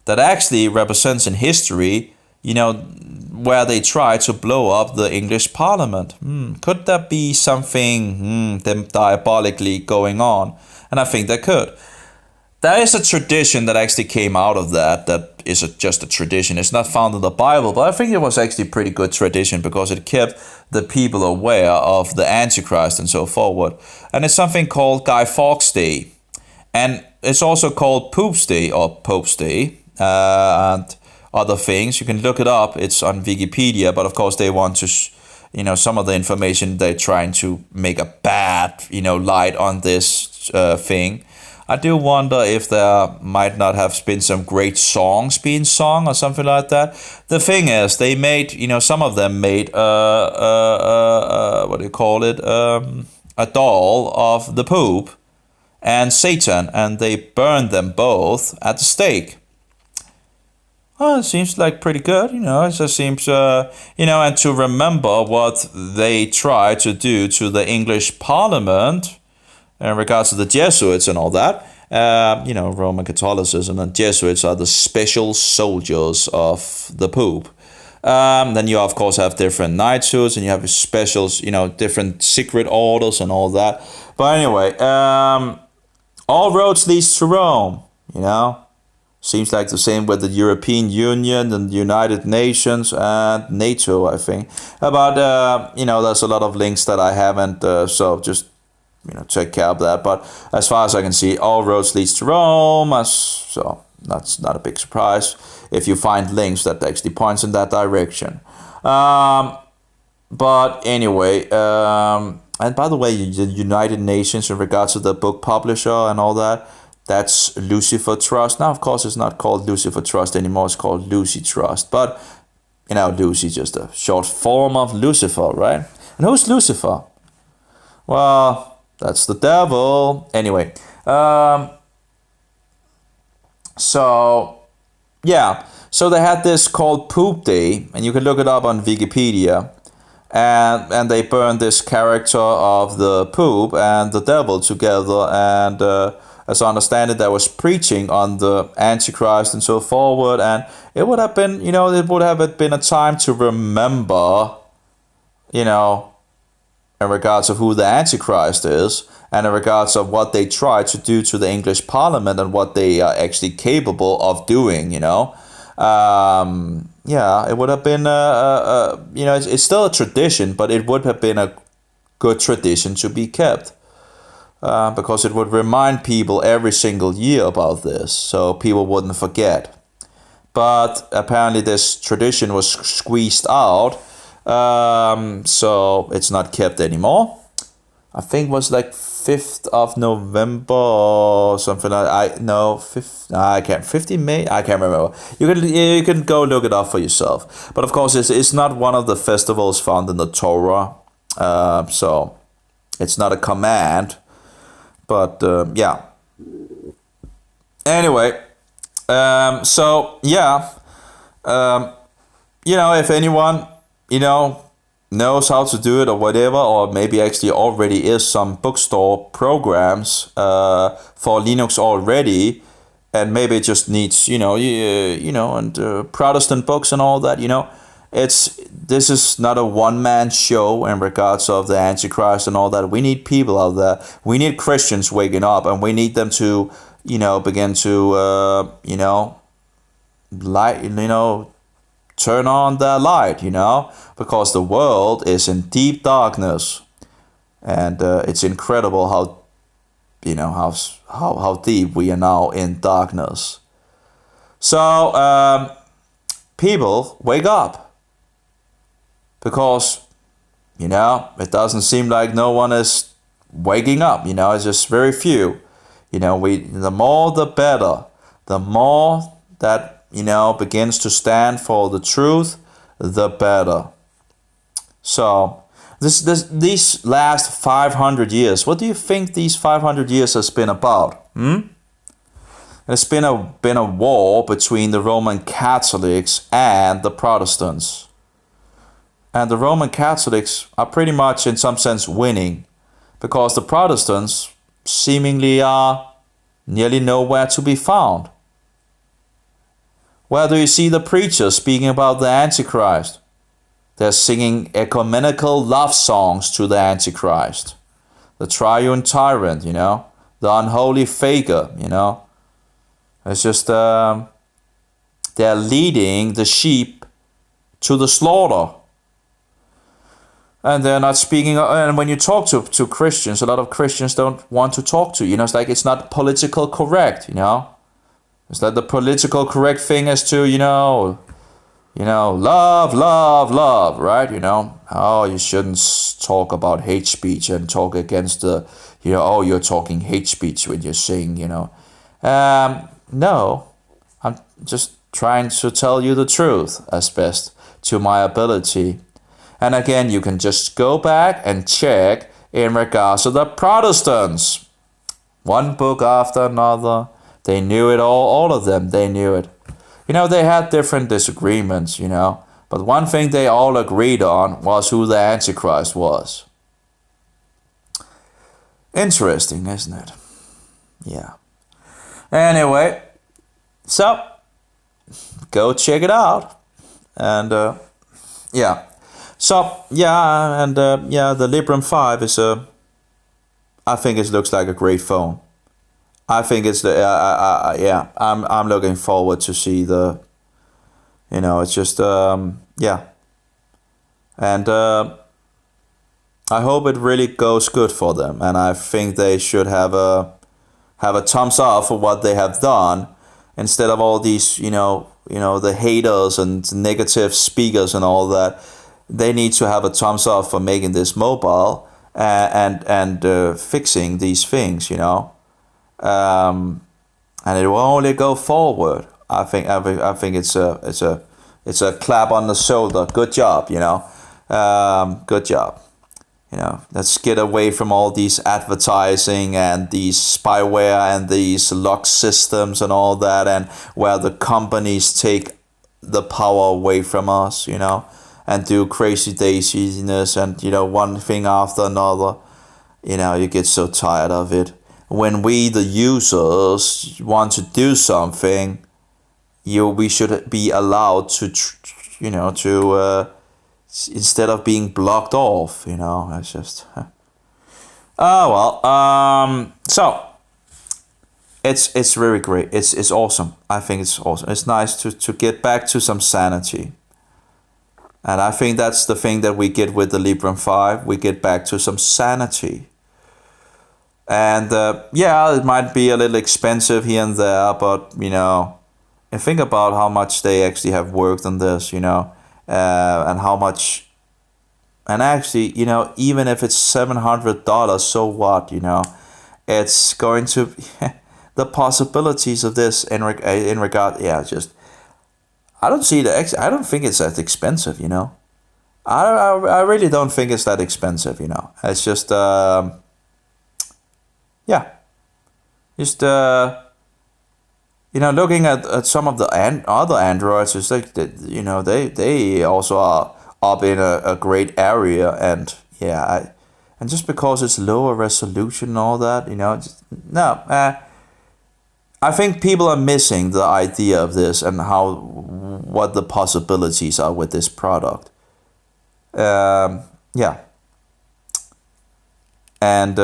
That actually represents in history, where they tried to blow up the English Parliament. Could there be something diabolically going on? And I think there could. There is a tradition that actually came out of that is just a tradition. It's not found in the Bible, but I think it was actually a pretty good tradition because it kept the people aware of the Antichrist and so forward. And it's something called Guy Fawkes Day. And it's also called Poop's Day or Pope's Day and other things. You can look it up. It's on Wikipedia, but of course they want to some of the information they're trying to make a bad, light on this thing. I do wonder if there might not have been some great songs being sung or something like that. The thing is, they made, some of them made, what do you call it, a doll of the Pope and Satan, and they burned them both at the stake. Oh, it seems like pretty good, it just seems, and to remember what they tried to do to the English Parliament in regards to the Jesuits and all that. Roman Catholicism and Jesuits are the special soldiers of the Pope. Then you, of course, have different knighthoods and you have specials, different secret orders and all that. But anyway, all roads leads to Rome, Seems like the same with the European Union and the United Nations and NATO, I think. But, there's a lot of links that I haven't, so just, take care of that. But as far as I can see, all roads leads to Rome, so that's not a big surprise if you find links that actually points in that direction. But anyway, and by the way, the United Nations in regards to the book publisher and all that, that's Lucifer Trust. Now, of course, it's not called Lucifer Trust anymore. It's called Lucy Trust. But, Lucy just a short form of Lucifer, right? And who's Lucifer? Well, that's the devil. Anyway, so they had this called Poop Day, and you can look it up on Wikipedia. And they burned this character of the Pope and the devil together, and as I understand it, there was preaching on the Antichrist and so forward, and it would have been, it would have been a time to remember, in regards of who the Antichrist is, and in regards of what they tried to do to the English Parliament and what they are actually capable of doing, it would have been, it's still a tradition, but it would have been a good tradition to be kept. Because it would remind people every single year about this, so people wouldn't forget. But apparently this tradition was squeezed out, so it's not kept anymore. I think it was like 5th of November or something like that. 15 May? I can't remember. You can go look it up for yourself. But of course, it's not one of the festivals found in the Torah, so it's not a command. But anyway, if anyone, knows how to do it or whatever, or maybe actually already is some bookstore programs for Linux already, and maybe it just needs, and Protestant books and all that, this is not a one-man show in regards of the Antichrist and all that. We need people out there. We need Christians waking up, and we need them to, begin to, turn on their light, because the world is in deep darkness, and it's incredible how, how deep we are now in darkness. So, people, wake up. Because, it doesn't seem like no one is waking up, it's just very few. The more the better. The more that, begins to stand for the truth, the better. So, these last 500 years, what do you think these 500 years has been about? It's been a war between the Roman Catholics and the Protestants. And the Roman Catholics are pretty much in some sense winning, because the Protestants seemingly are nearly nowhere to be found. Where do you see the preachers speaking about the Antichrist? They're singing ecumenical love songs to the Antichrist, the triune tyrant, the unholy faker, It's just, they're leading the sheep to the slaughter. And they're not speaking, and when you talk to Christians, a lot of Christians don't want to talk to you. It's like it's not political correct, It's like the political correct thing is to, love, love, love, right? Oh, you shouldn't talk about hate speech and talk against oh, you're talking hate speech when you're saying. No, I'm just trying to tell you the truth as best to my ability. And again, you can just go back and check in regards to the Protestants. One book after another. They knew it all of them, they knew it. They had different disagreements, but one thing they all agreed on was who the Antichrist was. Interesting, isn't it? Yeah. Anyway, so go check it out. And yeah. So yeah, and the Librem 5 is I think it looks like a great phone. I think it's yeah. I'm looking forward to see the. It's just yeah. And I hope it really goes good for them, and I think they should have a thumbs up for what they have done, instead of all these the haters and negative speakers and all that. They need to have a thumbs up for making this mobile and fixing these things, and it will only go forward. I think it's a clap on the shoulder. Good job, good job. Let's get away from all these advertising and these spyware and these lock systems and all that, and where the companies take the power away from us, and do crazy daisiness and one thing after another. You get so tired of it. When we the users want to do something, we should be allowed to instead of being blocked off. It's just so it's really great. It's awesome. I think it's awesome. It's nice to get back to some sanity. And I think that's the thing that we get with the Librem 5. We get back to some sanity. And yeah, it might be a little expensive here and there, but and think about how much they actually have worked on this, and how much. And actually, even if it's $700, so what, it's going to the possibilities of this in regard, yeah, just. I don't think it's that expensive, I really don't think it's that expensive, It's just, yeah. Just, looking at some of the other Androids, it's like, they also are up in a great area, and yeah, and just because it's lower resolution and all that, I think people are missing the idea of this and what the possibilities are with this product. Yeah. And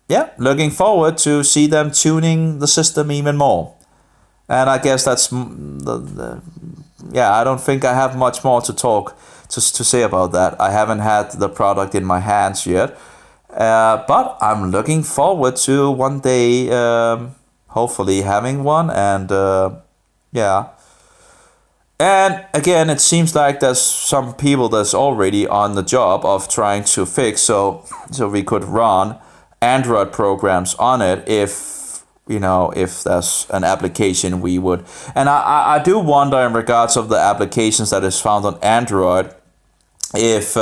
yeah, looking forward to see them tuning the system even more. And I guess that's yeah, I don't think I have much more to say about that. I haven't had the product in my hands yet. But I'm looking forward to one day hopefully having one, and yeah. And again, it seems like there's some people that's already on the job of trying to fix so we could run Android programs on it if there's an application we would. And I do wonder in regards of the applications that is found on Android if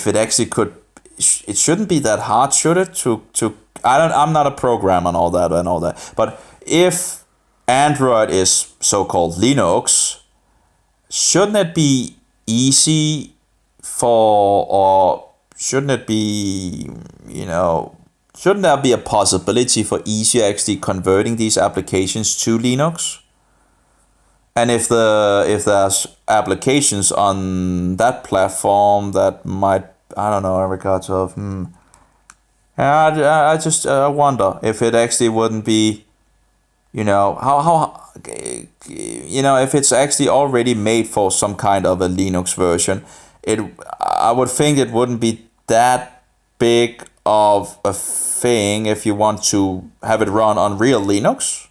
it actually could. It shouldn't be that hard, should it? I'm not a programmer and all that. But if Android is so-called Linux, shouldn't it be easy or shouldn't it be, shouldn't there be a possibility for easier actually converting these applications to Linux? And if there's applications on that platform that might, I don't know, in regards of, I just wonder if it actually wouldn't be, how if it's actually already made for some kind of a Linux version, I would think it wouldn't be that big of a thing if you want to have it run on real Linux,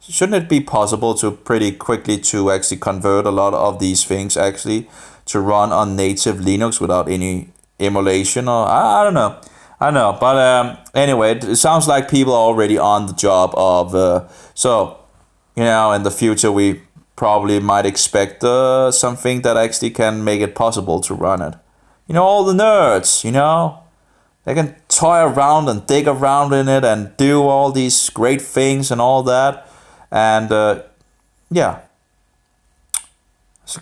shouldn't it be possible to pretty quickly to actually convert a lot of these things actually to run on native Linux without any emulation? Or I don't know. I don't know. But anyway, it sounds like people are already on the job of so in the future we probably might expect something that actually can make it possible to run it. All the nerds, they can toy around and dig around in it and do all these great things and all that. And yeah,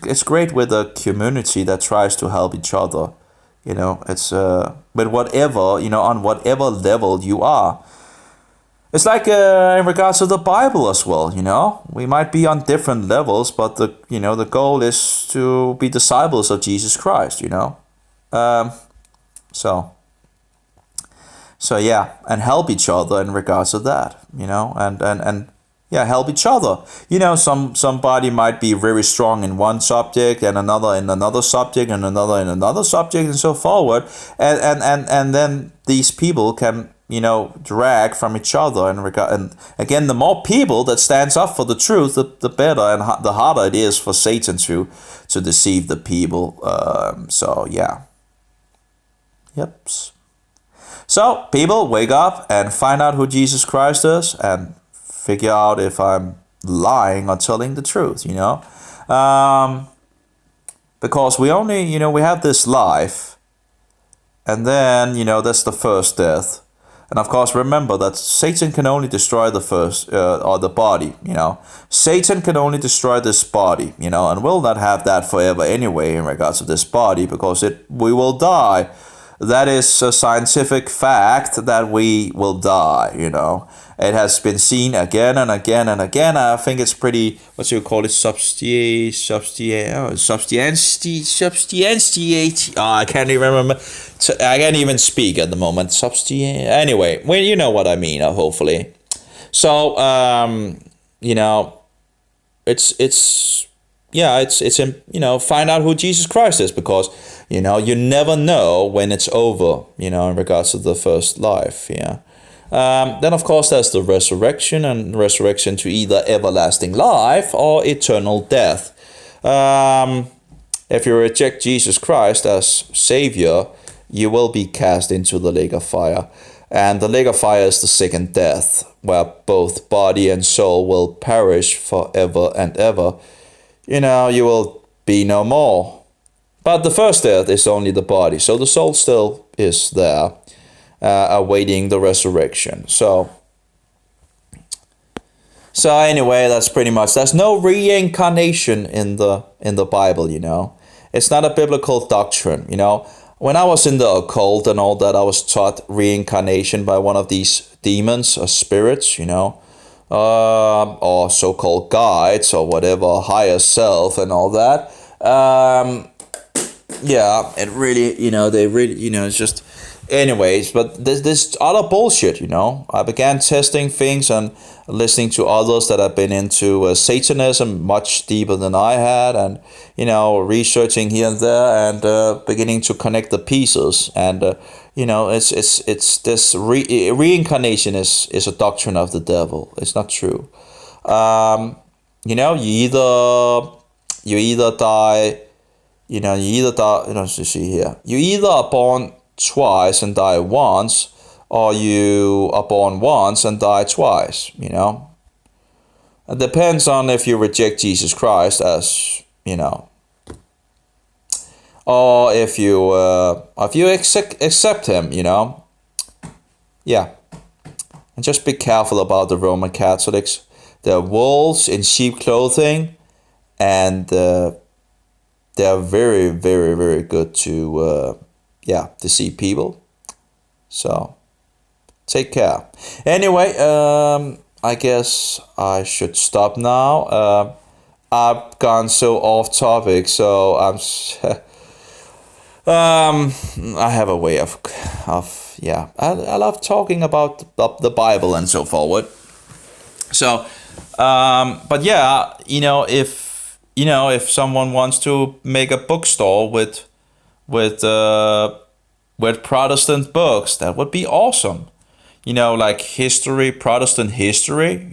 it's great with a community that tries to help each other. It's with whatever, on whatever level you are. It's like in regards to the Bible as well, We might be on different levels, but the goal is to be disciples of Jesus Christ, So yeah, and help each other in regards to that, and yeah, help each other. Somebody might be very strong in one subject and another in another subject and another in another subject and so forward. And then these people can, drag from each other and again, the more people that stands up for the truth, the better and the harder it is for Satan to deceive the people. So yeah. Yep. So people, wake up and find out who Jesus Christ is and figure out if I'm lying or telling the truth, because we only, we have this life, and then, that's the first death. And of course, remember that Satan can only destroy the first, or the body, Satan can only destroy this body, and will not have that forever anyway in regards to this body, because we will die. That is a scientific fact that we will die, It has been seen again and again and again. I think it's pretty, what you call it, substantiate. I can't even remember. I can't even speak at the moment. Anyway, well, you know what I mean, hopefully. So, it's find out who Jesus Christ is, because you never know when it's over, in regards to the first life. Then of course there's the resurrection, and resurrection to either everlasting life or eternal death. If you reject Jesus Christ as Savior, you will be cast into the lake of fire. And the lake of fire is the second death, where both body and soul will perish forever and ever. You will be no more. But the first death is only the body, so the soul still is there, awaiting the resurrection. So anyway, that's pretty much. There's no reincarnation in the Bible. It's not a biblical doctrine. When I was in the occult and all that, I was taught reincarnation by one of these demons or spirits. Or so-called guides or whatever, higher self and all that. Yeah, it really, they really, it's just, anyways, but this other bullshit, I began testing things and listening to others that have been into Satanism much deeper than I had, and, researching here and there, and beginning to connect the pieces, and, it's this reincarnation is a doctrine of the devil. It's not true. You either die. You see here. You either are born twice and die once, or you are born once and die twice. It depends on if you reject Jesus Christ as or if you accept him, yeah. And just be careful about the Roman Catholics. They're wolves in sheep clothing, and they're very, very, very good to deceive people. So take care. Anyway, I guess I should stop now. I've gone so off topic, so I have a way of I love talking about the Bible and so forward. So, but yeah, if someone wants to make a bookstore with Protestant books, that would be awesome. Like history, Protestant history,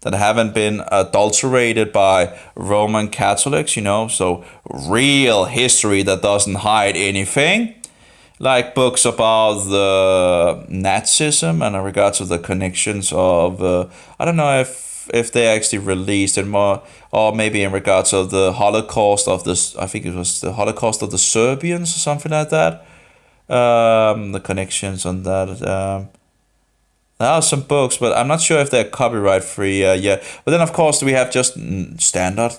that haven't been adulterated by Roman Catholics, so real history that doesn't hide anything, like books about the Nazism and in regards to the connections of, I don't know if they actually released it more, or maybe in regards of the Holocaust of this, I think it was the Holocaust of the Serbians or something like that. The connections on that. There are some books, but I'm not sure if they're copyright free yet. But then, of course, we have just standard,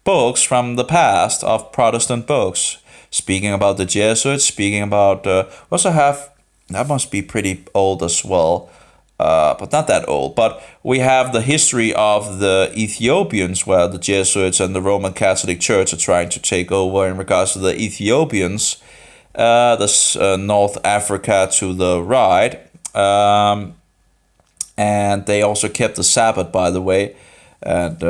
books from the past of Protestant books. Speaking about the Jesuits, speaking about, we also have, that must be pretty old as well, but not that old. But we have the history of the Ethiopians, where the Jesuits and the Roman Catholic Church are trying to take over in regards to the Ethiopians, North Africa to the right. And they also kept the Sabbath, by the way. And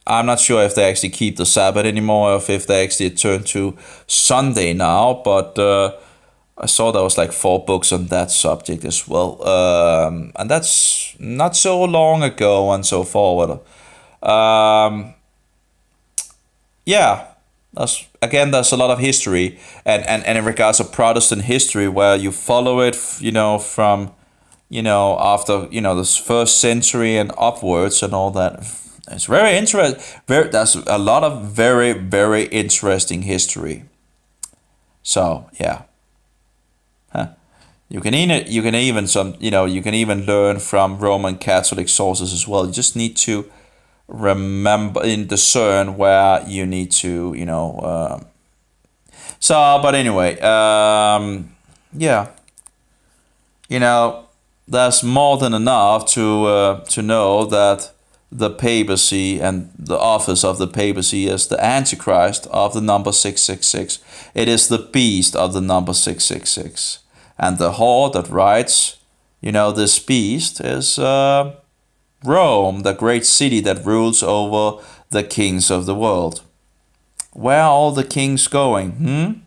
I'm not sure if they actually keep the Sabbath anymore, or if they actually turn to Sunday now. But I saw there was like 4 books on that subject as well. And that's not so long ago and so forward. Yeah. There's a lot of history, and in regards to Protestant history, where you follow it, from, after, this first century and upwards and all that. It's very interesting. There's a lot of very, very interesting history. So yeah, you can even learn from Roman Catholic sources as well. You just need to remember and discern where you need to, but anyway, there's more than enough to know that the papacy and the office of the papacy is the Antichrist of the number 666. It is the beast of the number 666, and the whore that rides, this beast is Rome, the great city that rules over the kings of the world. Where are all the kings going?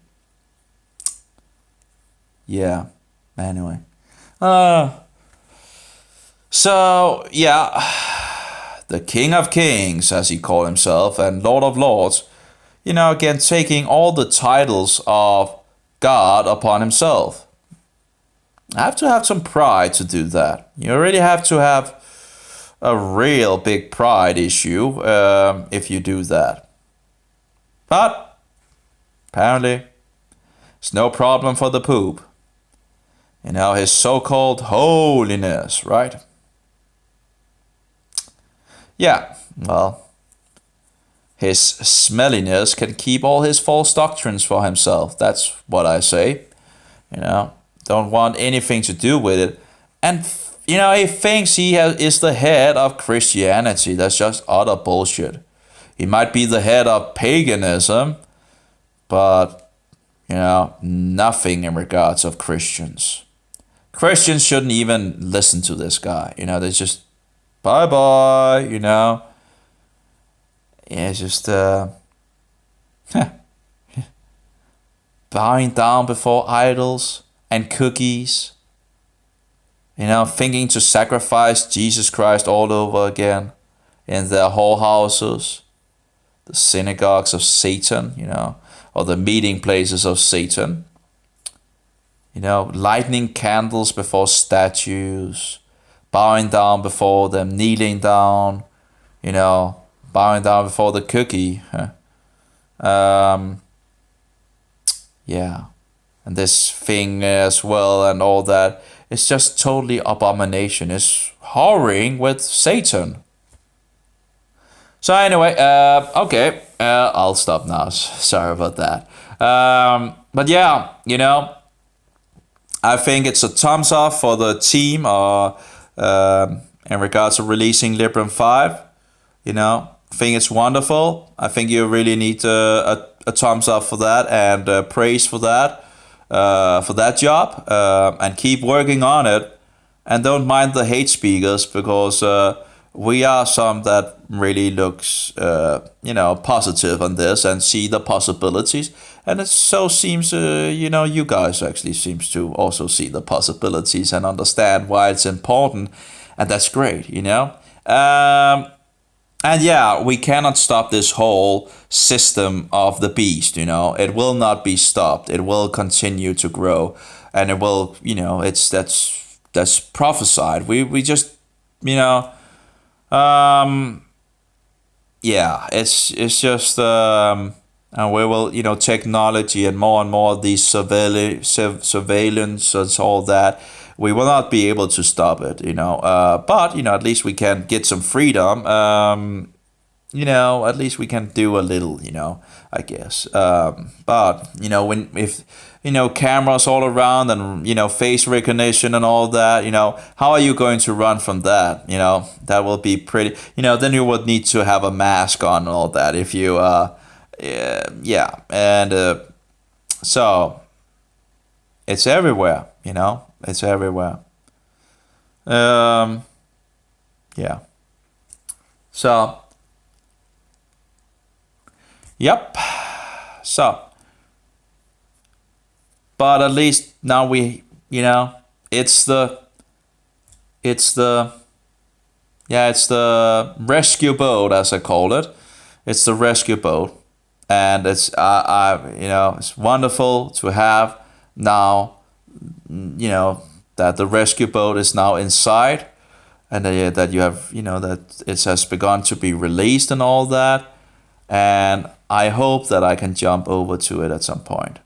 Yeah. Anyway. So, yeah. The King of Kings, as he called himself, and Lord of Lords, again, taking all the titles of God upon himself. I have to have some pride to do that. You really have to have a real big pride issue if you do that. But apparently it's no problem for the Pope. His so-called holiness, right? Yeah, well, his smelliness can keep all his false doctrines for himself. That's what I say. Don't want anything to do with it. And he thinks he is the head of Christianity. That's just utter bullshit. He might be the head of paganism, but, nothing in regards of Christians. Christians shouldn't even listen to this guy. They just, bye-bye, Yeah, it's just, bowing down before idols and cookies. Thinking to sacrifice Jesus Christ all over again in their whorehouses, the synagogues of Satan, or the meeting places of Satan. Lighting candles before statues, bowing down before them, kneeling down, bowing down before the cookie. Yeah, and this thing as well and all that. It's just totally abomination. It's whoring with Satan. So anyway, okay, I'll stop now. Sorry about that. But yeah, I think it's a thumbs up for the team in regards to releasing Librem 5. I think it's wonderful. I think you really need a thumbs up for that and praise for that job, and keep working on it, and don't mind the hate speakers, because we are some that really looks positive on this and see the possibilities, and it so seems you guys actually seems to also see the possibilities and understand why it's important, and that's great, you know. And yeah, we cannot stop this whole system of the beast, you know. It will not be stopped. It will continue to grow, and it will, you know, that's prophesied. We just, you know, um, yeah, it's just and we will, you know, technology and more of these surveillance and all that. We will not be able to stop it, you know. But you know, at least we can get some freedom. You know, at least we can do a little, you know, I guess. But you know, when if you know cameras all around and you know face recognition and all that, you know, how are you going to run from that? You know, that will be pretty. You know, then you would need to have a mask on and all that if you yeah, and so it's everywhere, you know, it's everywhere. Yeah. So, yep. So, but at least now we, you know, it's the, it's the, yeah, it's the rescue boat as I call it. It's the rescue boat, and it's you know, it's wonderful to have now, you know, that the rescue boat is now inside, and that you have, you know, that it has begun to be released and all that, and I hope that I can jump over to it at some point.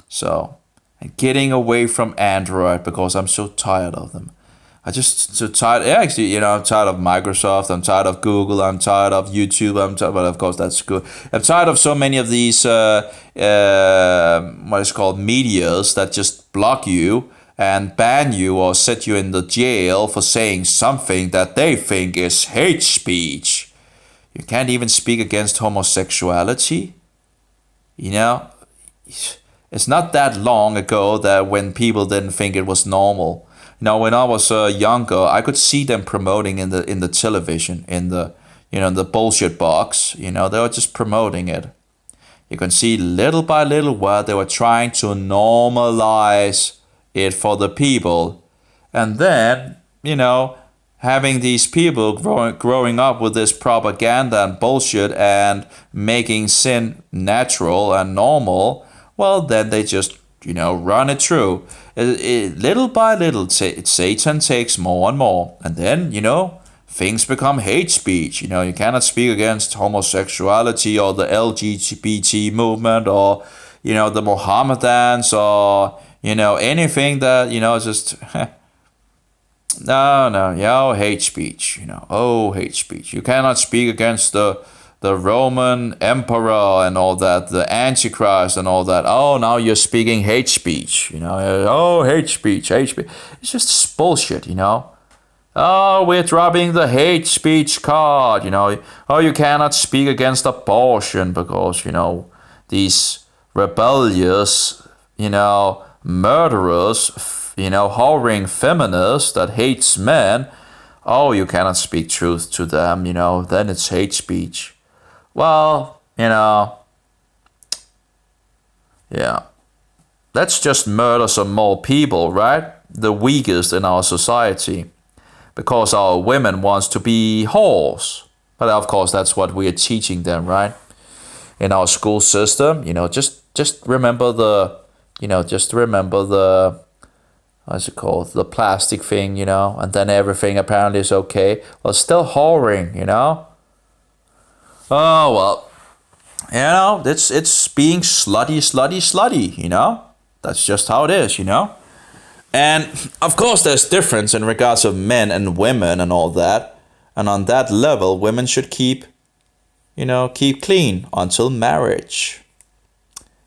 So, and getting away from Android because I'm so tired of them. I just so tired. Yeah, actually, you know, I'm tired of Microsoft. I'm tired of Google. I'm tired of YouTube. I'm tired, but of course that's good. I'm tired of so many of these what is called medias that just block you and ban you or set you in the jail for saying something that they think is hate speech. You can't even speak against homosexuality. You know, it's not that long ago that when people didn't think it was normal. Now, when I was younger, I could see them promoting in the television, in the, you know, in the bullshit box. You know, they were just promoting it. You can see little by little where they were trying to normalize it for the people, and then, you know, having these people growing up with this propaganda and bullshit and making sin natural and normal. Well, then they just, you know, run it through. Little by little, Satan takes more and more. And then, you know, things become hate speech. You know, you cannot speak against homosexuality or the LGBT movement or, you know, the Mohammedans or, you know, anything that, you know, just... No, yeah, hate speech, you know, hate speech. You cannot speak against the Roman emperor and all that, the Antichrist and all that. Oh, now you're speaking hate speech, you know. Oh, hate speech, hate speech. It's just bullshit, you know. Oh, we're dropping the hate speech card, you know. Oh, you cannot speak against abortion because, you know, these rebellious, you know, murderers, you know, whoring feminists that hates men. Oh, you cannot speak truth to them, you know. Then it's hate speech. Well, you know, yeah. Let's just murder some more people, right? The weakest in our society. Because our women wants to be whores. But of course, that's what we are teaching them, right? In our school system, you know, just remember the, you know, just remember the, what's it called? The plastic thing, you know, and then everything apparently is okay. Well, still whoring, you know? Oh, well, you know, it's being slutty, you know? That's just how it is, you know? And, of course, there's difference in regards of men and women and all that. And on that level, women should keep clean until marriage.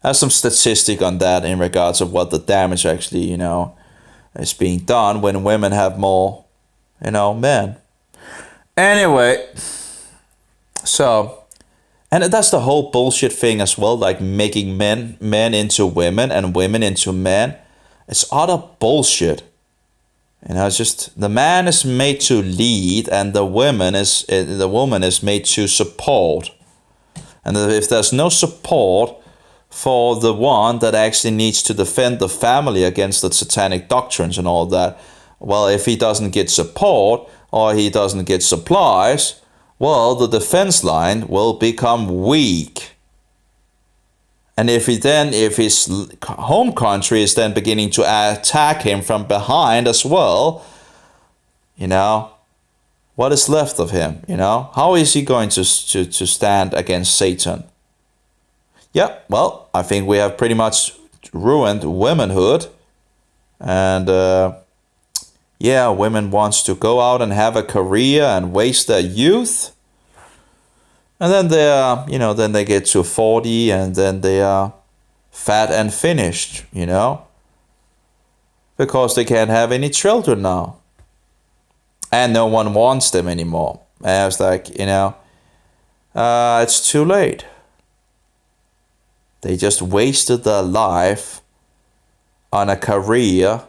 There's some statistic on that in regards of what the damage actually, you know, is being done when women have more, you know, men. Anyway, so, and that's the whole bullshit thing as well, like making men into women and women into men. It's utter bullshit. You know, it's just the man is made to lead and the woman is made to support. And if there's no support for the one that actually needs to defend the family against the satanic doctrines and all that, well, if he doesn't get support, or he doesn't get supplies, well, the defense line will become weak. And if his home country is then beginning to attack him from behind as well, what is left of him? How is he going to stand against Satan? Yeah, well, I think we have pretty much ruined womanhood. And women wants to go out and have a career and waste their youth. And then then they get to 40 and then they are fat and finished, because they can't have any children now. And no one wants them anymore. And it's like, it's too late. They just wasted their life on a career,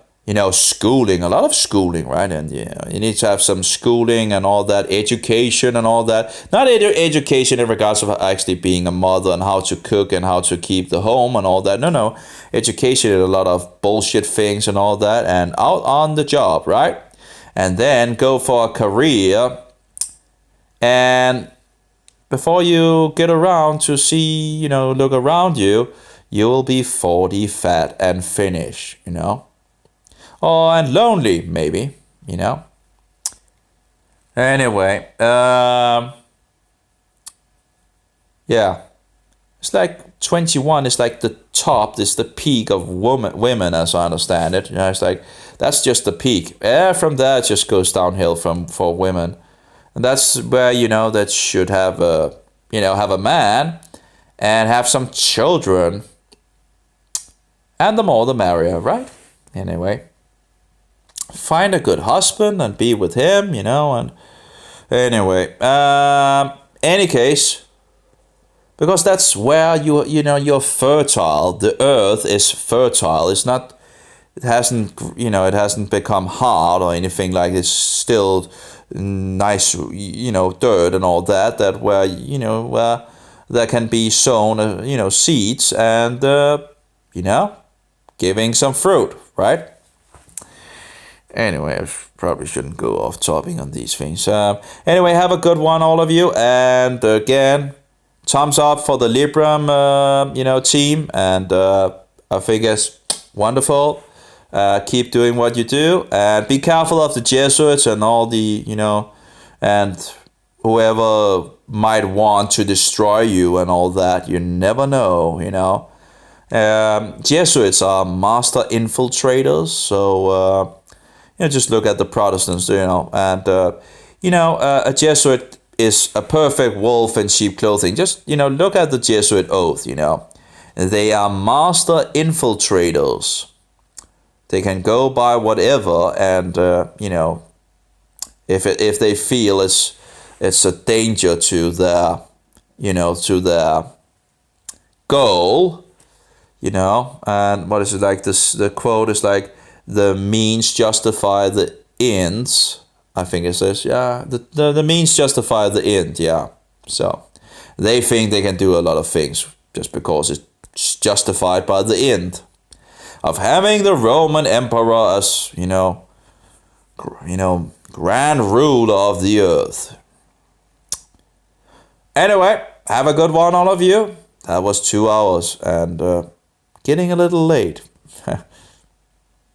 schooling, a lot of schooling, right? And you need to have some schooling and all that, education and all that. Not education in regards of actually being a mother and how to cook and how to keep the home and all that. No. Education is a lot of bullshit things and all that, and out on the job, right? And then go for a career, and before you get around to see, look around you, you will be 40, fat and finished, and lonely, maybe, Anyway, it's like 21 is like the top, it's the peak of women, as I understand it. It's like, that's just the peak. From there, it just goes downhill for women. And that's where, that should have have a man and have some children. And the more the merrier, right? Anyway, find a good husband and be with him, and anyway, any case, because that's where you're fertile. The earth is fertile. It hasn't become hard or anything like it's still nice, dirt and all that where, where there can be sown, seeds and, giving some fruit, right? Anyway, I probably shouldn't go off topic on these things. Anyway, have a good one, all of you. And again, thumbs up for the Librem, team. And I think it's wonderful. Keep doing what you do. And be careful of the Jesuits and all the, and whoever might want to destroy you and all that. You never know, Jesuits are master infiltrators, so just look at the Protestants, and a Jesuit is a perfect wolf in sheep clothing. Just look at the Jesuit oath. They are master infiltrators. They can go by whatever, and if they feel it's a danger to their goal. And what is it like? The quote is like, the means justify the ends. I think it says, the means justify the end, So they think they can do a lot of things just because it's justified by the end of having the Roman emperor as, grand ruler of the earth. Anyway, have a good one, all of you. That was 2 hours and getting a little late.